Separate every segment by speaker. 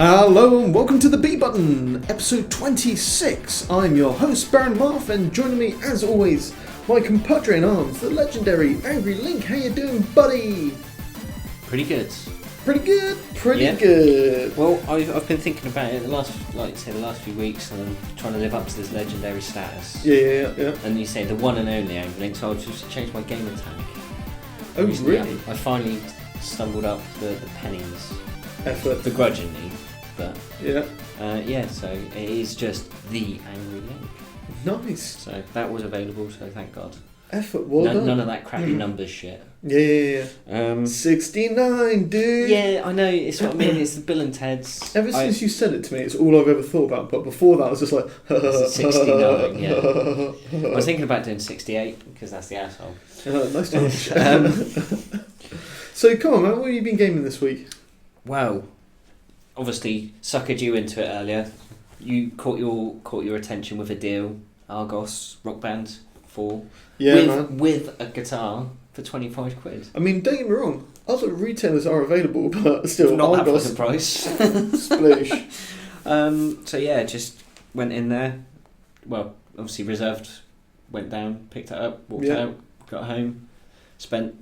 Speaker 1: Hello and welcome to the B Button, episode 26. I'm your host, Baron Marf, and joining me, as always, my compadre in arms, the legendary Angry Link. How you doing, buddy?
Speaker 2: Pretty good.
Speaker 1: Pretty good.
Speaker 2: Well, I've been thinking about it the last few weeks, and I'm trying to live up to this legendary status.
Speaker 1: Yeah.
Speaker 2: And you say the one and only Angry Link, so I've just changed my gamer tag.
Speaker 1: Oh,
Speaker 2: Recently,
Speaker 1: really?
Speaker 2: I finally stumbled up the pennies.
Speaker 1: Effort.
Speaker 2: Begrudgingly. But
Speaker 1: yeah.
Speaker 2: so it is just the Angry Link.
Speaker 1: Nice.
Speaker 2: So that was available, so thank God.
Speaker 1: Effort, well done.
Speaker 2: None of that crappy numbers shit.
Speaker 1: Yeah. 69, dude.
Speaker 2: Yeah, I know, it's what I mean, it's the Bill and Ted's.
Speaker 1: Ever since you said it to me, it's all I've ever thought about, but before that I was just like...
Speaker 2: 69, yeah. I was thinking about doing 68, because that's the asshole.
Speaker 1: Nice touch. So come on, man, what have you been gaming this week?
Speaker 2: Well, obviously suckered you into it earlier. You caught your attention with a deal, Argos Rock Band 4.
Speaker 1: Yeah,
Speaker 2: with a guitar for £25.
Speaker 1: I mean, don't get me wrong, other retailers are available, but still,
Speaker 2: not
Speaker 1: Argos.
Speaker 2: That for the price.
Speaker 1: Splish.
Speaker 2: So yeah, just went in there. Well, obviously reserved. Went down, picked it up, walked out, got home, spent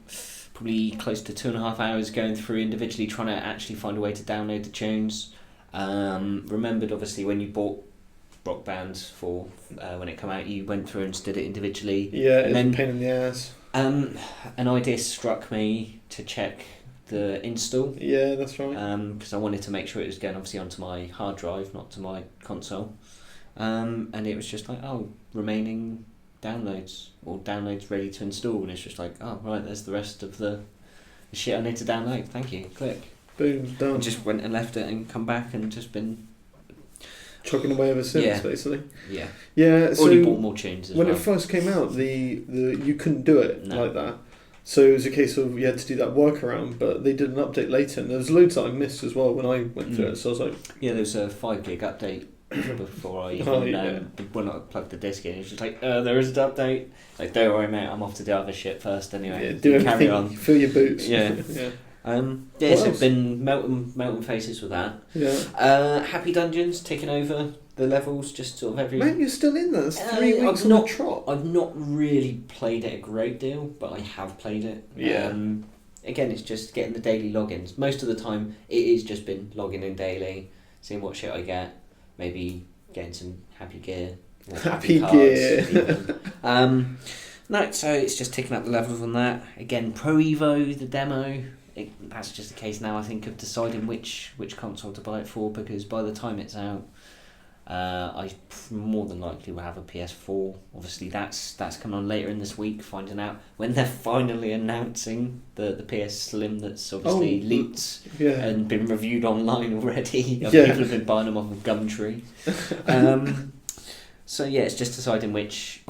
Speaker 2: probably close to 2.5 hours going through individually trying to actually find a way to download the tunes. Remembered obviously when you bought Rock Band for when it came out, you went through and did it individually.
Speaker 1: Yeah, it's a pain in the ass.
Speaker 2: An idea struck me to check the install.
Speaker 1: Yeah, that's right.
Speaker 2: Because I wanted to make sure it was going obviously onto my hard drive, not to my console. And it was just like, remaining downloads or downloads ready to install, and it's just like, right, there's the rest of the shit I need to download. Thank you. Click.
Speaker 1: Boom, done.
Speaker 2: And just went and left it and come back and just been
Speaker 1: chucking away ever since, basically.
Speaker 2: Yeah.
Speaker 1: Yeah. So
Speaker 2: already bought more tunes as
Speaker 1: when
Speaker 2: well.
Speaker 1: it first came out, the you couldn't do it like that. So it was a case of you had to do that workaround, but they did an update later, and there was loads that I missed as well when I went through it. So I was like,
Speaker 2: yeah, there was a 5 gig update before I even when I plugged the disc in. It's just like, there is an update. Like, don't worry, mate, I'm off to do other shit first anyway.
Speaker 1: Yeah, do everything.
Speaker 2: Carry on.
Speaker 1: Fill your boots.
Speaker 2: Yeah.
Speaker 1: Yeah.
Speaker 2: So I've been melting faces with that.
Speaker 1: Yeah.
Speaker 2: Happy Dungeons taking over the levels, just sort of every.
Speaker 1: Man, you're still in there. It's 3 weeks on the trot.
Speaker 2: I've not really played it a great deal, but I have played it.
Speaker 1: Yeah.
Speaker 2: Again, it's just getting the daily logins. Most of the time, it has just been logging in daily, seeing what shit I get, maybe getting some happy gear. Or happy cards,
Speaker 1: gear.
Speaker 2: No, so it's just ticking up the levels on that. Again, Pro Evo, the demo. That's just a case now, I think, of deciding which console to buy it for, because by the time it's out, I more than likely will have a PS4. Obviously, that's coming on later in this week, finding out when they're finally announcing the PS Slim that's obviously leaked and been reviewed online already. People have been buying them off of Gumtree. So yeah, it's just deciding which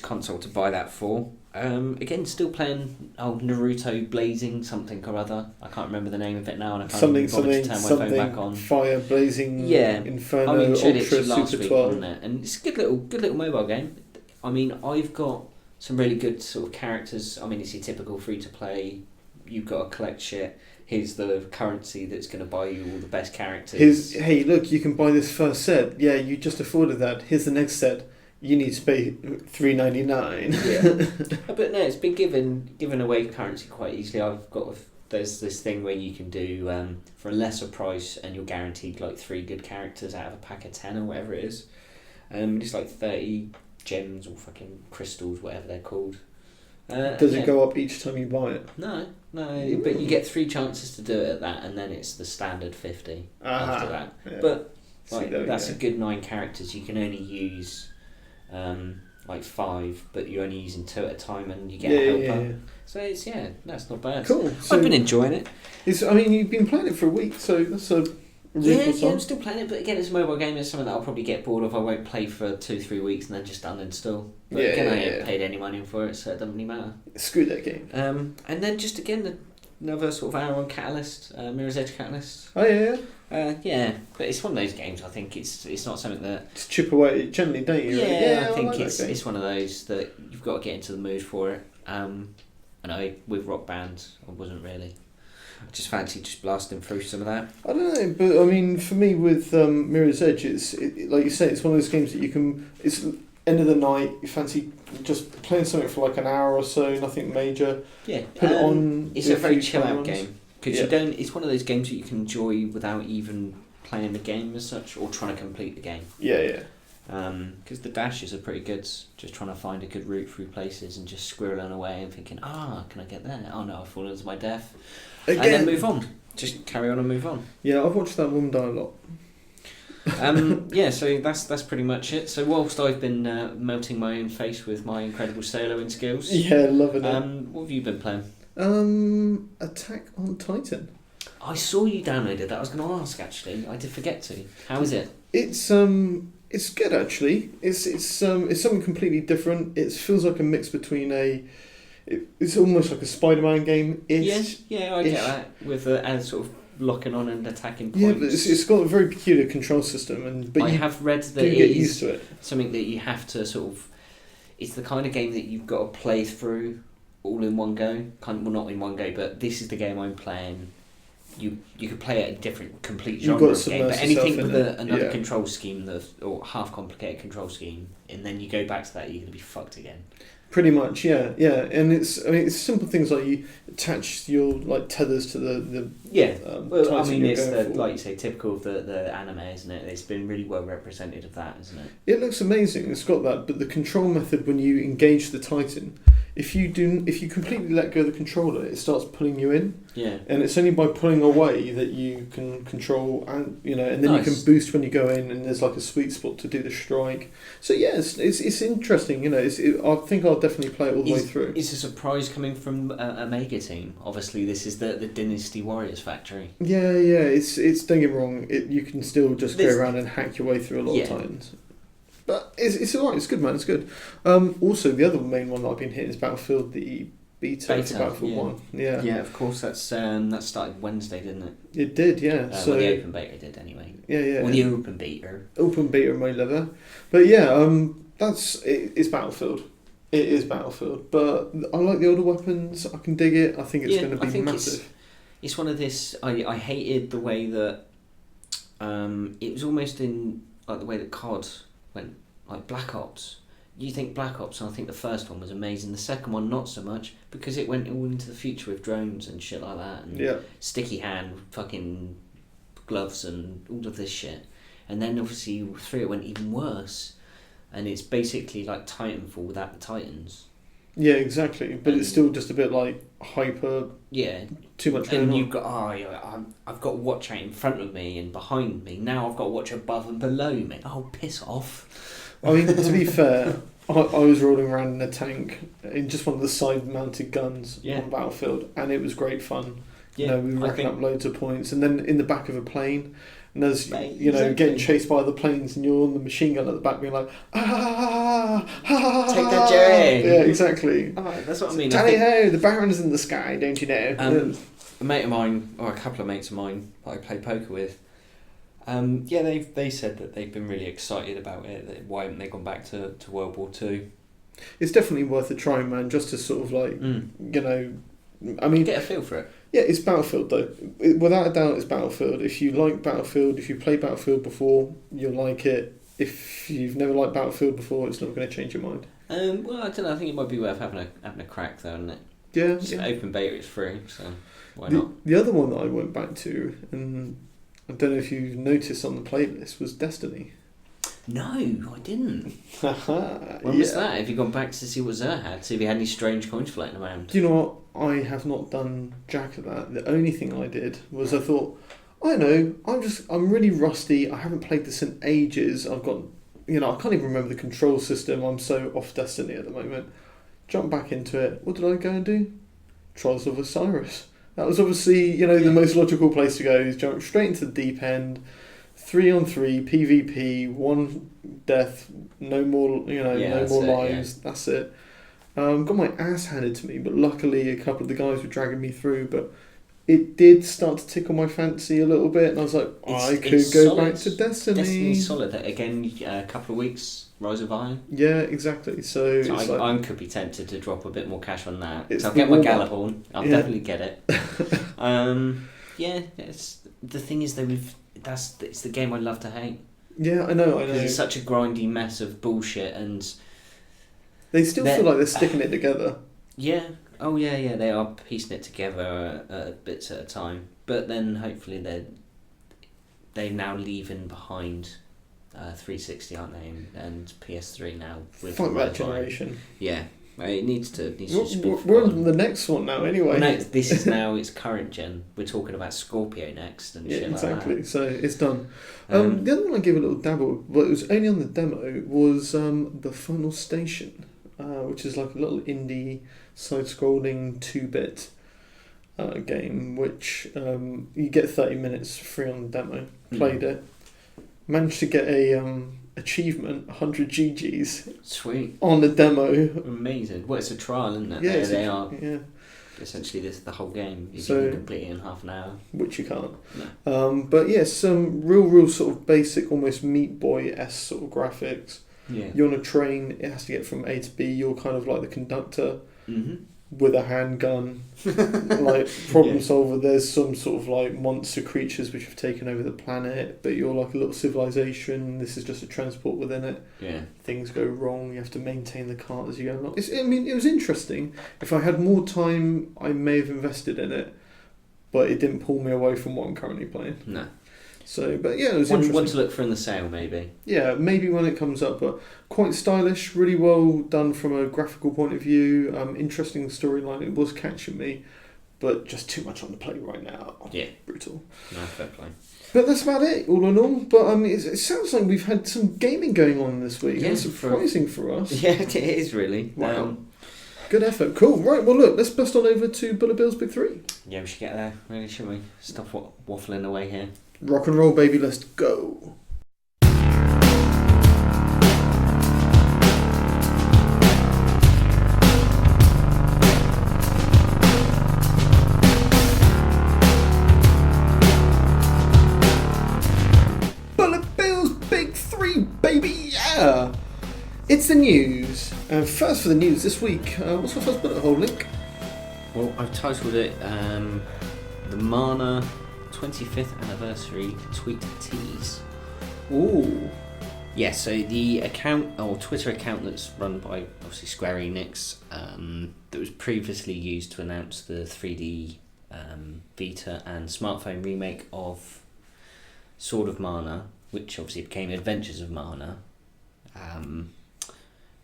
Speaker 2: console to buy that for. Again, still playing Naruto Blazing something or other. I can't remember the name of it now, and I can't bother to turn my phone back on.
Speaker 1: Fire Blazing. Inferno.
Speaker 2: I mean,
Speaker 1: Ultra
Speaker 2: last
Speaker 1: Super
Speaker 2: week,
Speaker 1: 12.
Speaker 2: wasn't it? And it's a good little mobile game. I mean, I've got some really good sort of characters. I mean, it's your typical free to play. You've got to collect shit. Here's the currency that's going to buy you all the best characters.
Speaker 1: Hey, look, you can buy this first set. Yeah, you just afforded that. Here's the next set. You need to pay $3.99.
Speaker 2: Yeah, but no, it's been given away currency quite easily. There's this thing where you can do for a lesser price, and you're guaranteed like 3 good characters out of a pack of 10 or whatever it is. It's like 30 gems or fucking crystals, whatever they're called.
Speaker 1: Does it go up each time you buy it?
Speaker 2: No, but you get 3 chances to do it at that, and then it's the standard 50 after that. Yeah. But that's a good 9 characters. You can only use 5, but you're only using 2 at a time, and you get a helper. Yeah. So that's not bad.
Speaker 1: Cool. So
Speaker 2: I've been enjoying it.
Speaker 1: You've been playing it for a week, so that's a
Speaker 2: yeah, I'm still playing it, but again, it's a mobile game. It's something that I'll probably get bored of. I won't play for 2-3 weeks and then just uninstall. But I haven't paid any money for it, so it doesn't really matter.
Speaker 1: Screw that game.
Speaker 2: And then just again another sort of hour on Catalyst, Mirror's Edge Catalyst.
Speaker 1: Oh yeah.
Speaker 2: Yeah, but it's one of those games. I think it's not something that
Speaker 1: Just chip away gently, don't you?
Speaker 2: I think
Speaker 1: like
Speaker 2: it's one of those that you've got to get into the mood for it. I know with Rock Band, I wasn't really. I just fancy just blasting through some of that.
Speaker 1: I don't know, but I mean, for me with Mirror's Edge, like you say, it's one of those games that you can. It's end of the night. You fancy just playing something for like an hour or so, nothing major.
Speaker 2: Yeah,
Speaker 1: put it on.
Speaker 2: It's a very chill out game because
Speaker 1: Yeah.
Speaker 2: you don't. It's one of those games that you can enjoy without even playing the game as such or trying to complete the game.
Speaker 1: Yeah.
Speaker 2: Because the dashes are pretty good. Just trying to find a good route through places and just squirreling away and thinking, can I get there? Oh no, I've fallen to my death.
Speaker 1: Again,
Speaker 2: And then move on. Just carry on and move on.
Speaker 1: Yeah, I've watched that woman die a lot.
Speaker 2: So that's pretty much it. So whilst I've been melting my own face with my incredible soloing skills,
Speaker 1: Yeah, loving it.
Speaker 2: what have you been playing?
Speaker 1: Attack on Titan.
Speaker 2: I saw you downloaded that. I was going to ask actually. I did forget to. How is it?
Speaker 1: It's good actually. It's something completely different. It feels like a mix between it's almost like a Spider-Man game.
Speaker 2: Yeah, I get that with and sort of locking on and attacking points.
Speaker 1: Yeah, but it's got a very peculiar control system, but
Speaker 2: I
Speaker 1: you
Speaker 2: have read that
Speaker 1: do
Speaker 2: it
Speaker 1: get
Speaker 2: is
Speaker 1: used to it.
Speaker 2: something that you have to sort of. It's the kind of game that you've got to play through all in one go. Not in one go, but this is the game I'm playing. You could play it a different, complete
Speaker 1: You've
Speaker 2: genre
Speaker 1: got
Speaker 2: of
Speaker 1: to
Speaker 2: game, but
Speaker 1: submerge
Speaker 2: anything
Speaker 1: yourself
Speaker 2: with
Speaker 1: in it.
Speaker 2: another
Speaker 1: Yeah.
Speaker 2: control scheme or half complicated control scheme, and then you go back to that, you're going to be fucked again.
Speaker 1: Pretty much, yeah, and it's simple things like you attach your like tethers to the
Speaker 2: Well, I
Speaker 1: Titan
Speaker 2: mean,
Speaker 1: you're
Speaker 2: it's
Speaker 1: going for.
Speaker 2: like you say, typical of the anime, isn't it? It's been really well represented of that, isn't it?
Speaker 1: It looks amazing. It's got that, but the control method when you engage the Titan, if you completely let go of the controller, it starts pulling you in,
Speaker 2: Yeah.
Speaker 1: and it's only by pulling away that you can control and and then you
Speaker 2: Nice.
Speaker 1: can boost when you go in, and there's like a sweet spot to do the strike. So yeah, it's interesting. I think I'll definitely play it all the way through.
Speaker 2: It's a surprise coming from a mega team. Obviously, this is the Dynasty Warriors factory.
Speaker 1: Yeah. It's don't get me wrong. You can still just go around and hack your way through a lot of Titans. But it's alright, it's good, man, it's good. Also, the other main one that I've been hitting is Battlefield, the beta for Battlefield 1. Yeah.
Speaker 2: Yeah, of course, that started Wednesday, didn't it?
Speaker 1: It did, yeah.
Speaker 2: Well, the open beta did, anyway.
Speaker 1: Yeah.
Speaker 2: Or the open beta.
Speaker 1: Open beta, my lover. But yeah, it's Battlefield. It is Battlefield. But I like the older weapons, I can dig it, I think it's going to be massive.
Speaker 2: It's one of this, I hated the way that, it was almost in, like, the way that COD went, like Black Ops. You think Black Ops, and I think the first one was amazing. The second one, not so much, because it went all into the future with drones and shit like that, and sticky hand, fucking gloves, and all of this shit. And then obviously 3 it went even worse, and it's basically like Titanfall without the Titans.
Speaker 1: Yeah, exactly. But it's still just a bit like hyper.
Speaker 2: Yeah.
Speaker 1: Too much going on.
Speaker 2: You've got I've got watch out in front of me and behind me. Now I've got watch above and below me. Oh, piss off!
Speaker 1: I mean, to be fair, I was rolling around in a tank in just one of the side-mounted guns on Battlefield, and it was great fun.
Speaker 2: Yeah,
Speaker 1: we were racking up loads of points, and then in the back of a plane. And there's, getting chased by the planes, and you're on the machine gun at the back, being like, take
Speaker 2: that, Jerry.
Speaker 1: Yeah, exactly.
Speaker 2: Oh, that's what I mean.
Speaker 1: Tally ho, the Baron's in the sky, don't you know?
Speaker 2: A mate of mine, or a couple of mates of mine that I play poker with, they said that they've been really excited about it. Why haven't they gone back to World War II?
Speaker 1: It's definitely worth a try, man. Just to sort of like, I mean,
Speaker 2: get a feel for it.
Speaker 1: Yeah, it's Battlefield though. Without a doubt, it's Battlefield. If you like Battlefield, if you played Battlefield before, you'll like it. If you've never liked Battlefield before, it's not going to change your mind.
Speaker 2: Well, I don't know. I think it might be worth having a crack though, isn't it?
Speaker 1: Yeah.
Speaker 2: It's open beta, it's free, so why not?
Speaker 1: The other one that I went back to, and I don't know if you've noticed on the playlist, was Destiny.
Speaker 2: No, I didn't. When was that? Have you gone back to see what Zer had? See if he had any strange coins floating around?
Speaker 1: Do you know what? I have not done jack of that. The only thing I did was I thought, I'm really rusty. I haven't played this in ages. I've got, I can't even remember the control system. I'm so off Destiny at the moment. Jump back into it. What did I go and do? Trials of Osiris. That was obviously, the most logical place to go is jump straight into the deep end. 3-on-3 PvP, one death, no more, no more lives. Yeah. That's it. Got my ass handed to me, but luckily a couple of the guys were dragging me through. But it did start to tickle my fancy a little bit, and I was like, I could go
Speaker 2: solid.
Speaker 1: back to Destiny.
Speaker 2: Destiny's solid. Again, a couple of weeks, Rise of Iron.
Speaker 1: Yeah, exactly. So
Speaker 2: I could be tempted to drop a bit more cash on that. So I'll
Speaker 1: the
Speaker 2: get my
Speaker 1: warm-up.
Speaker 2: Galahorn. I'll definitely get it. It's the thing is though, it's the game I love to hate.
Speaker 1: Yeah, I know.
Speaker 2: It's such a grindy mess of bullshit, and
Speaker 1: they still feel like they're sticking it together.
Speaker 2: Yeah. Oh yeah. They are piecing it together bits at a time, but then hopefully they're now leaving behind 360, aren't they? And PS3 now with
Speaker 1: Fuck that generation.
Speaker 2: Yeah. It needs to
Speaker 1: We're on the next one now, anyway.
Speaker 2: Well, no, this is now its current gen. We're talking about Scorpio next and shit
Speaker 1: exactly.
Speaker 2: like that.
Speaker 1: So it's done. The other one I gave a little dabble, but it was only on the demo, was the Final Station, which is like a little indie side-scrolling 2-bit game, which you get 30 minutes free on the demo. Played it, managed to get a achievement 100 GGs.
Speaker 2: Sweet.
Speaker 1: On the demo.
Speaker 2: Amazing. Well, it's a trial, isn't it?
Speaker 1: Yeah,
Speaker 2: they are.
Speaker 1: Yeah.
Speaker 2: Essentially, the whole game. You
Speaker 1: So,
Speaker 2: can complete it in half an hour.
Speaker 1: Which you can't.
Speaker 2: No.
Speaker 1: But yes, some real sort of basic, almost Meat Boy-esque sort of graphics.
Speaker 2: Yeah.
Speaker 1: You're on a train, it has to get from A to B, you're kind of like the conductor
Speaker 2: Mm-hmm.
Speaker 1: with a handgun, like problem solver. There's some sort of like monster creatures which have taken over the planet, but you're like a little civilization, this is just a transport within it.
Speaker 2: Yeah.
Speaker 1: Things go wrong, you have to maintain the cart as you go along. It was interesting. If I had more time, I may have invested in it, but it didn't pull me away from what I'm currently playing.
Speaker 2: No.
Speaker 1: So, but yeah, it was interesting.
Speaker 2: One to look for in the sale, maybe.
Speaker 1: Yeah, maybe when it comes up, but quite stylish, really well done from a graphical point of view. Interesting storyline. It was catching me, but just too much on the plate right now.
Speaker 2: Yeah.
Speaker 1: Brutal.
Speaker 2: No, fair play.
Speaker 1: But that's about it, all in all. But it sounds like we've had some gaming going on this week.
Speaker 2: Yeah,
Speaker 1: That's surprising for us.
Speaker 2: Yeah, it is really.
Speaker 1: Wow. Good effort. Cool. Right, well look, let's bust on over to Bullet Bill's Big 3.
Speaker 2: Yeah, we should get there, really, shouldn't we? Stop waffling away here.
Speaker 1: Rock and roll, baby, let's go. Bullet Bill's Big 3, baby, yeah! It's the news. First for the news this week, what's our first bullet hole, Link?
Speaker 2: Well, I've titled it The Mana 25th Anniversary Tweet Tease.
Speaker 1: Ooh.
Speaker 2: Yeah, so the account, or Twitter account that's run by, obviously, Square Enix, that was previously used to announce the 3D Vita and smartphone remake of Sword of Mana, which obviously became Adventures of Mana, and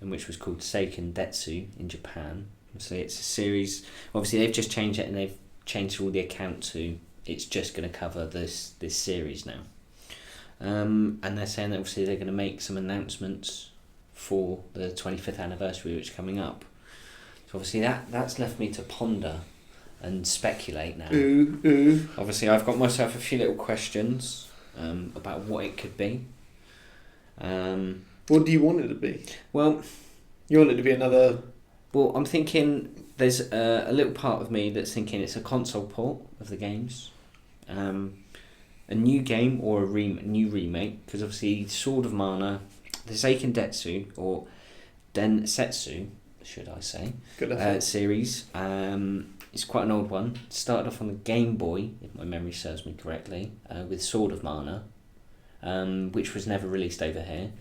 Speaker 2: which was called Seiken Detsu in Japan. So it's a series. Obviously, they've just changed it, and they've changed all the account to it's just going to cover this series now. And they're saying that obviously they're going to make some announcements for the 25th anniversary, which is coming up. So obviously that's left me to ponder and speculate now.
Speaker 1: Ooh.
Speaker 2: Obviously, I've got myself a few little questions about what it could be.
Speaker 1: What do you want it to be?
Speaker 2: Well,
Speaker 1: you want it to be another...
Speaker 2: Well, I'm thinking there's a little part of me that's thinking it's a console port of the games. A new game or a new remake, because obviously Sword of Mana, the Seiken Detsu, or Densetsu, should I say, series, it's quite an old one. It started off on the Game Boy, if my memory serves me correctly, with Sword of Mana, which was never released over here.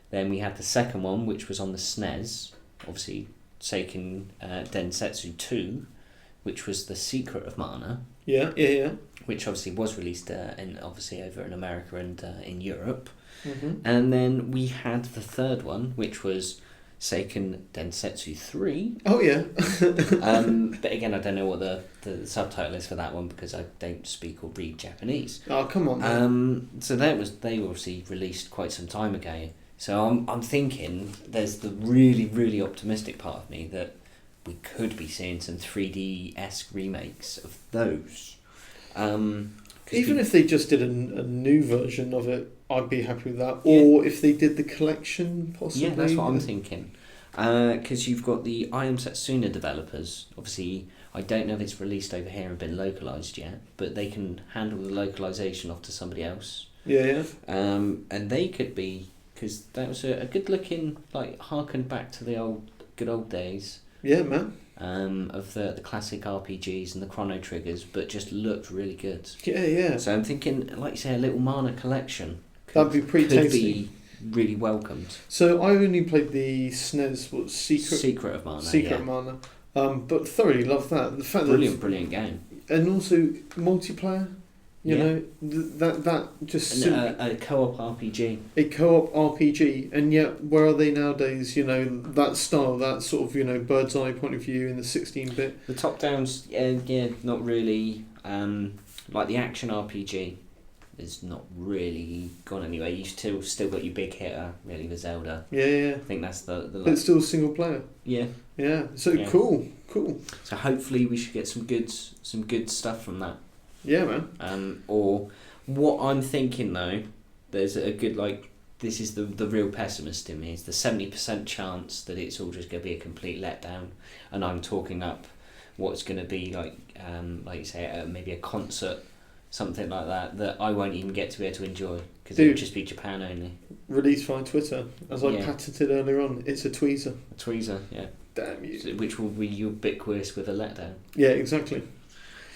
Speaker 2: Then we had the second one, which was on the SNES, obviously Seiken Densetsu 2, which was the Secret of Mana.
Speaker 1: Yeah.
Speaker 2: Which obviously was released obviously over in America and in Europe.
Speaker 1: Mm-hmm.
Speaker 2: And then we had the third one, which was Seiken Densetsu 3.
Speaker 1: Oh, yeah.
Speaker 2: But again, I don't know what the subtitle is for that one because I don't speak or read Japanese.
Speaker 1: Oh, come on.
Speaker 2: So they were obviously released quite some time ago. So I'm thinking there's the really, really optimistic part of me that we could be seeing some 3D-esque remakes of those.
Speaker 1: Even if they just did a new version of it, I'd be happy with that. Or if they did the collection, possibly.
Speaker 2: Yeah, that's what I'm thinking. Because you've got the I Am Setsuna developers. Obviously, I don't know if it's released over here and been localised yet, but they can handle the localisation off to somebody else.
Speaker 1: Yeah.
Speaker 2: And they could be, because that was a good looking, like, harken back to the good old days.
Speaker 1: Yeah, man.
Speaker 2: Of the classic RPGs and the Chrono Triggers, but just looked really good.
Speaker 1: Yeah.
Speaker 2: So I'm thinking, like you say, a little mana collection.
Speaker 1: That'd be pretty tasty.
Speaker 2: Be really welcomed.
Speaker 1: So I only played the SNES,
Speaker 2: Secret of Mana.
Speaker 1: Secret of Mana. But thoroughly loved that. The fact
Speaker 2: brilliant game.
Speaker 1: And also multiplayer. You know, that just
Speaker 2: a co-op RPG.
Speaker 1: A co-op RPG, and yet where are they nowadays? You know, that style, that sort of, you know, bird's eye point of view in the 16-bit.
Speaker 2: The top downs, not really. Like the action RPG is not really gone anywhere. You still got your big hitter, really, the Zelda.
Speaker 1: Yeah.
Speaker 2: I think that's the
Speaker 1: but it's still single player.
Speaker 2: Yeah.
Speaker 1: So cool.
Speaker 2: So hopefully we should get some good stuff from that.
Speaker 1: Yeah, man.
Speaker 2: Or what I'm thinking though, there's a good, like, this is the real pessimist in me. It's the 70% chance that it's all just going to be a complete letdown, and I'm talking up what's going to be like you say, maybe a concert, something like that I won't even get to be able to enjoy because it would just be Japan only.
Speaker 1: Released via Twitter, as I patented earlier on. It's a tweezer.
Speaker 2: A tweezer, yeah.
Speaker 1: Damn you.
Speaker 2: Which will be ubiquitous with a letdown.
Speaker 1: Yeah, exactly.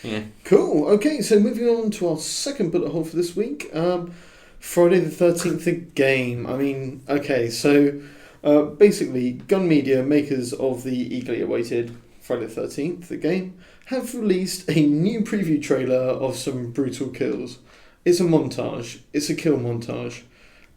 Speaker 2: Yeah.
Speaker 1: Cool. Okay, so moving on to our second bullet hole for this week. Friday the 13th, the game. I mean, okay, so basically, Gun Media, makers of the eagerly awaited Friday the 13th, the game, have released a new preview trailer of some brutal kills. It's a montage. It's a kill montage.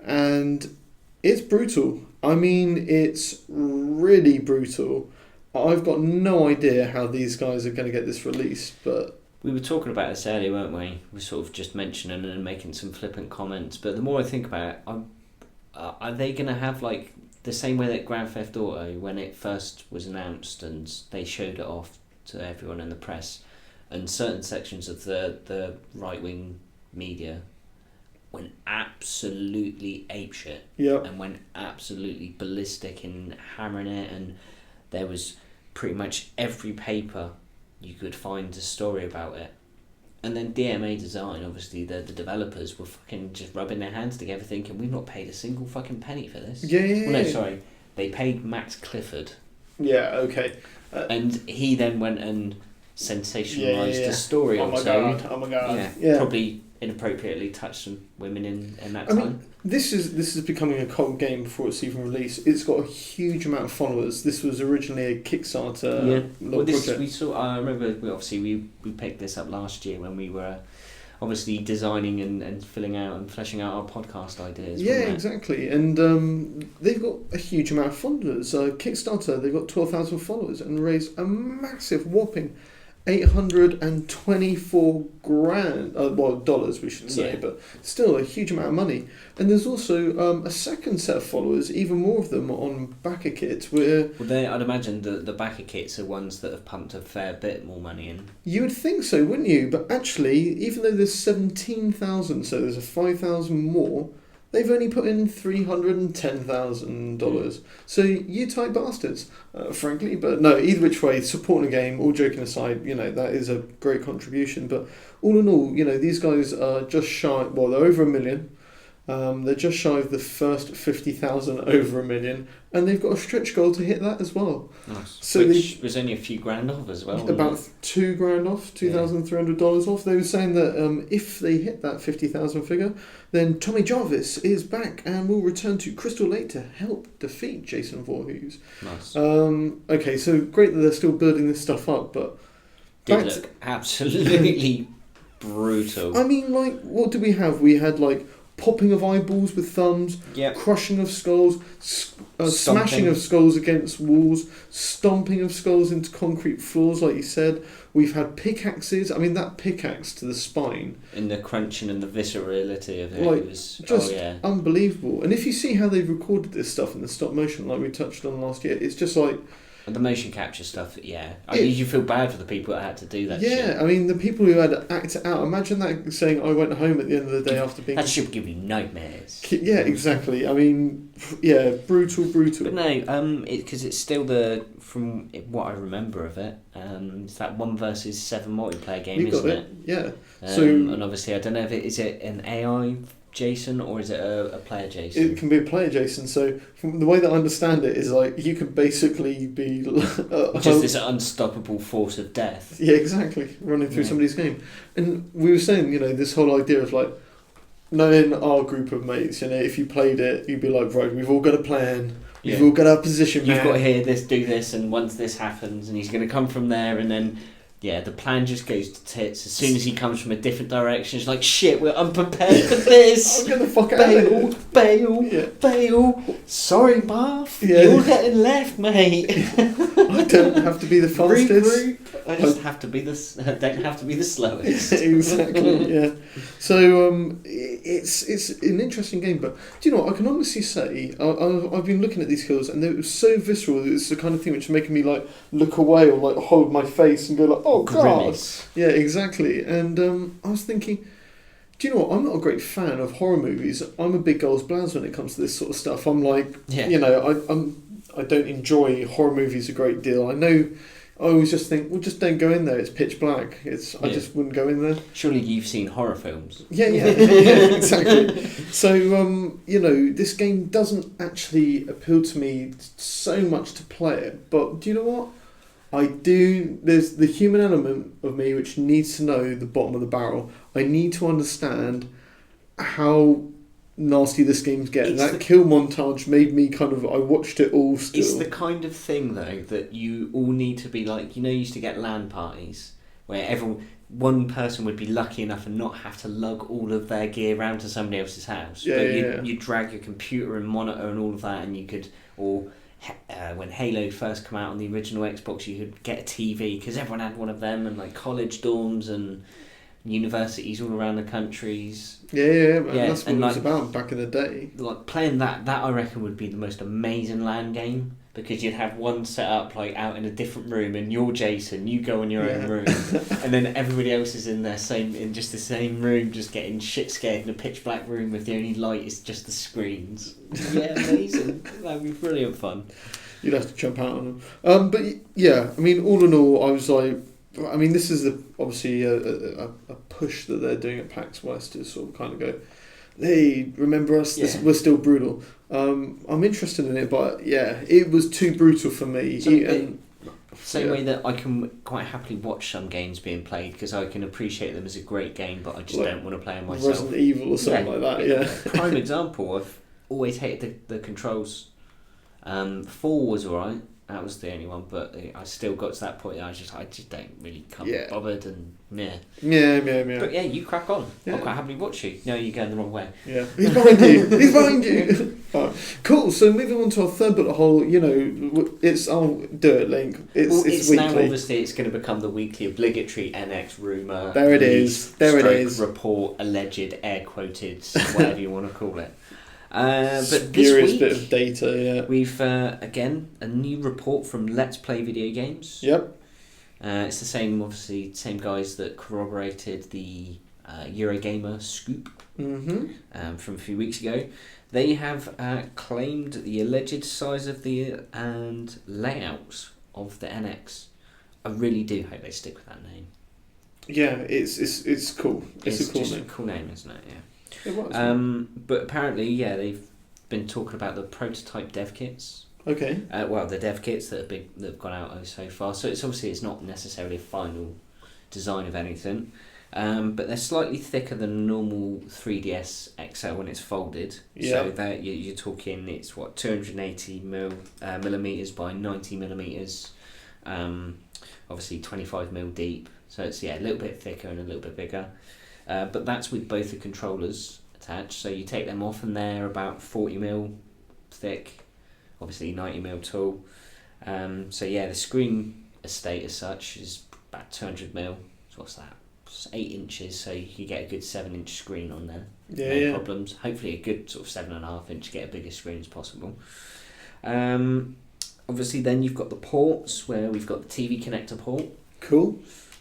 Speaker 1: And it's brutal. I mean, it's really brutal. I've got no idea how these guys are going to get this released, but...
Speaker 2: We were talking about this earlier, weren't we? We were sort of just mentioning and making some flippant comments, but the more I think about it, are they going to have, like, the same way that Grand Theft Auto, when it first was announced and they showed it off to everyone in the press, and certain sections of the right-wing media went absolutely apeshit, and went absolutely ballistic in hammering it, and there was pretty much every paper you could find a story about it. And then DMA Design, obviously the developers, were fucking just rubbing their hands together thinking, we've not paid a single fucking penny for this. Sorry, they paid Max Clifford.
Speaker 1: Yeah, okay.
Speaker 2: And he then went and sensationalised the story.
Speaker 1: Oh my god.
Speaker 2: Yeah. Probably inappropriately touched some women in that time.
Speaker 1: Mean, this is becoming a cult game before it's even released. It's got a huge amount of followers. This was originally a Kickstarter project.
Speaker 2: We saw. I remember. We picked this up last year when we were obviously designing and filling out and fleshing out our podcast ideas.
Speaker 1: Yeah, exactly. And they've got a huge amount of followers. Kickstarter, they've got 12,000 followers and raised a massive whopping $824,000, dollars we should say, but still a huge amount of money. And there's also a second set of followers, even more of them on backer kits.
Speaker 2: I'd imagine the backer kits are ones that have pumped a fair bit more money in.
Speaker 1: You would think so, wouldn't you? But actually, even though there's 17,000, so there's a 5,000 more, they've only put in $310,000. So you tight bastards, frankly. But no, either which way, supporting a game, all joking aside, that is a great contribution. But all in all, these guys are just shy, well, they're over 1 million. They're just shy of the first 50,000 over 1 million, and they've got a stretch goal to hit that as well.
Speaker 2: Nice. So which was only a few grand off as well.
Speaker 1: About $2,000 off, $2,300 off. They were saying that if they hit that 50,000 figure, then Tommy Jarvis is back and will return to Crystal Lake to help defeat Jason Voorhees.
Speaker 2: Nice.
Speaker 1: Okay, so great that they're still building this stuff up, but
Speaker 2: did look absolutely brutal.
Speaker 1: I mean, like, what do we have? We had like popping of eyeballs with thumbs, crushing of skulls, smashing of skulls against walls, stomping of skulls into concrete floors, like you said. We've had pickaxes. I mean, that pickaxe to the spine.
Speaker 2: And the crunching and the viscerality of it,
Speaker 1: like,
Speaker 2: it was
Speaker 1: just unbelievable. And if you see how they've recorded this stuff in the stop motion, like we touched on last year, it's just like,
Speaker 2: And the motion capture stuff, you feel bad for the people that had to do that.
Speaker 1: Yeah, I mean, the people who had to act it out. Imagine that saying, "I went home at the end of the day after being."
Speaker 2: That should give you nightmares.
Speaker 1: Yeah, exactly. I mean, yeah, brutal.
Speaker 2: But no, because it's still from what I remember of it, it's that 1v7 multiplayer game, isn't it?
Speaker 1: Yeah.
Speaker 2: And obviously, I don't know if is it an AI Jason or is it a player Jason?
Speaker 1: It can be a player Jason. So from the way that I understand it is like you can basically be
Speaker 2: just this unstoppable force of death.
Speaker 1: Yeah, exactly. Running through somebody's game, and we were saying, this whole idea of like knowing our group of mates. If you played it, you'd be like, right, we've all got a plan. We've all got our position.
Speaker 2: You've got to hear this, do this, and once this happens, and he's going to come from there, and then. Yeah, the plan just goes to tits as soon as he comes from a different direction. It's like, shit, we're unprepared for this.
Speaker 1: I'm gonna fuck out.
Speaker 2: Bail. Sorry, Marf. You're getting left, mate.
Speaker 1: I don't have to be the fastest.
Speaker 2: Regroup. I just have to be don't have to be the slowest.
Speaker 1: Exactly. Yeah. So it's an interesting game, but do you know what? I can honestly say I've been looking at these kills and they were so visceral. It's the kind of thing which is making me like look away or like hold my face and go like, oh
Speaker 2: Grimace.
Speaker 1: God. Yeah, exactly. And I was thinking, do you know what? I'm not a great fan of horror movies. I'm a big girls' blouse when it comes to this sort of stuff. I'm like, I don't enjoy horror movies a great deal. I know. I always just think, well, just don't go in there. It's pitch black. I just wouldn't go in there.
Speaker 2: Surely you've seen horror films.
Speaker 1: Yeah, exactly. So, this game doesn't actually appeal to me so much to play it. But do you know what? I do. There's the human element of me which needs to know the bottom of the barrel. I need to understand how nasty this game's getting. That kill montage made me I watched it all still.
Speaker 2: It's the kind of thing though that you all need to be like, you used to get LAN parties where one person would be lucky enough and not have to lug all of their gear around to somebody else's house. You'd drag your computer and monitor and all of that, and you could, when Halo first came out on the original Xbox, you could get a TV because everyone had one of them, and like college dorms and universities all around the countries.
Speaker 1: That's what it was about back in the day.
Speaker 2: Like playing that I reckon would be the most amazing LAN game, because you'd have one set up like out in a different room and you're Jason, you go in your own room and then everybody else is in the same room, just getting shit scared in a pitch black room with the only light is just the screens. Yeah, amazing. That'd be brilliant fun.
Speaker 1: You'd have to jump out on them. But yeah, I mean, all in all, I was like, this is obviously a push that they're doing at PAX West to sort of kind of go, hey, remember us? We're still brutal. I'm interested in it, but yeah, it was too brutal for me.
Speaker 2: Same way that I can quite happily watch some games being played because I can appreciate them as a great game, but I just don't want to play them myself.
Speaker 1: Resident Evil or something like that. Yeah.
Speaker 2: Prime example. I've always hated the controls. 4 was alright. That was the only one, but I still got to that point that I just don't really come bothered and meh.
Speaker 1: Yeah.
Speaker 2: But yeah, you crack on. I'll quite happily watch you. No, you're going the wrong way.
Speaker 1: Yeah, he's behind you. Cool. So moving on to our third bullet hole, I'll do it, Link. It's weekly.
Speaker 2: Now obviously it's going to become the weekly obligatory NX rumour.
Speaker 1: There it is.
Speaker 2: Report, alleged, air quoted, whatever you want to call it. But
Speaker 1: Spurious
Speaker 2: this week,
Speaker 1: bit of data,
Speaker 2: we've again a new report from Let's Play Video Games.
Speaker 1: Yep.
Speaker 2: It's the same guys that corroborated the Eurogamer scoop from a few weeks ago. They have claimed the alleged size of and layouts of the NX. I really do hope they stick with that name.
Speaker 1: Yeah, it's cool. It's a cool name.
Speaker 2: A cool name, isn't it? Yeah.
Speaker 1: It was.
Speaker 2: But apparently, they've been talking about the prototype dev kits.
Speaker 1: Okay.
Speaker 2: The dev kits that have gone out so far. So it's not necessarily a final design of anything, but they're slightly thicker than normal 3DS XL when it's folded.
Speaker 1: Yeah.
Speaker 2: So that you're talking, it's 280 millimeters by 90 millimeters. Obviously 25 mil deep. So it's a little bit thicker and a little bit bigger. But that's with both the controllers attached. So you take them off and they're about 40 mil thick, obviously 90 mil tall. The screen estate as such is about 200 mil. So what's that? It's 8 inches. So you can get a good 7-inch screen on there. No problems. Hopefully a good sort of 7.5 inch. Get a bigger screen as possible. obviously then you've got the ports where we've got the TV connector port.
Speaker 1: Cool.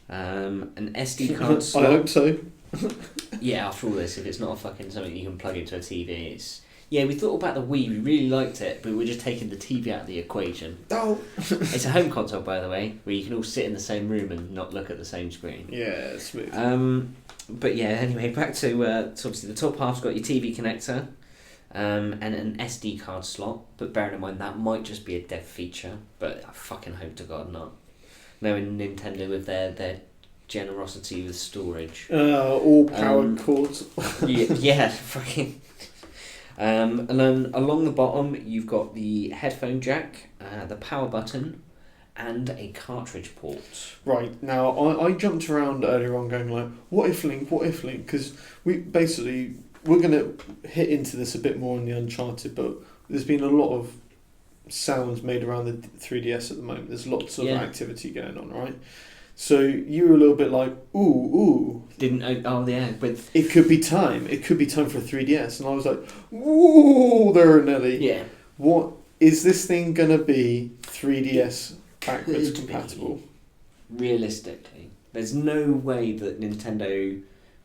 Speaker 2: An SD card slot.
Speaker 1: I hope so.
Speaker 2: Yeah, after all this, if it's not a fucking something you can plug into a TV, it's... Yeah, we thought about the Wii, we really liked it, but we're just taking the TV out of the equation.
Speaker 1: Oh.
Speaker 2: It's a home console, by the way, where you can all sit in the same room and not look at the same screen.
Speaker 1: Yeah, smooth.
Speaker 2: But yeah, anyway, back to so obviously the top half's got your TV connector and an SD card slot, but bearing in mind that might just be a dev feature, but I fucking hope to God not. Knowing Nintendo with their generosity with storage.
Speaker 1: All powered cords.
Speaker 2: yeah, fucking... and then along the bottom you've got the headphone jack, the power button, and a cartridge port. Right,
Speaker 1: now I jumped around earlier on going like, what if Link, because we're going to hit into this a bit more in the Uncharted, but there's been a lot of sounds made around the 3DS at the moment. There's lots of activity going on, right? So you were a little bit like, ooh.
Speaker 2: But
Speaker 1: it could be time. It could be time for a 3DS. And I was like, ooh, there, Nelly.
Speaker 2: Yeah.
Speaker 1: What is this thing gonna be? 3DS backwards compatible?
Speaker 2: Realistically, there's no way that Nintendo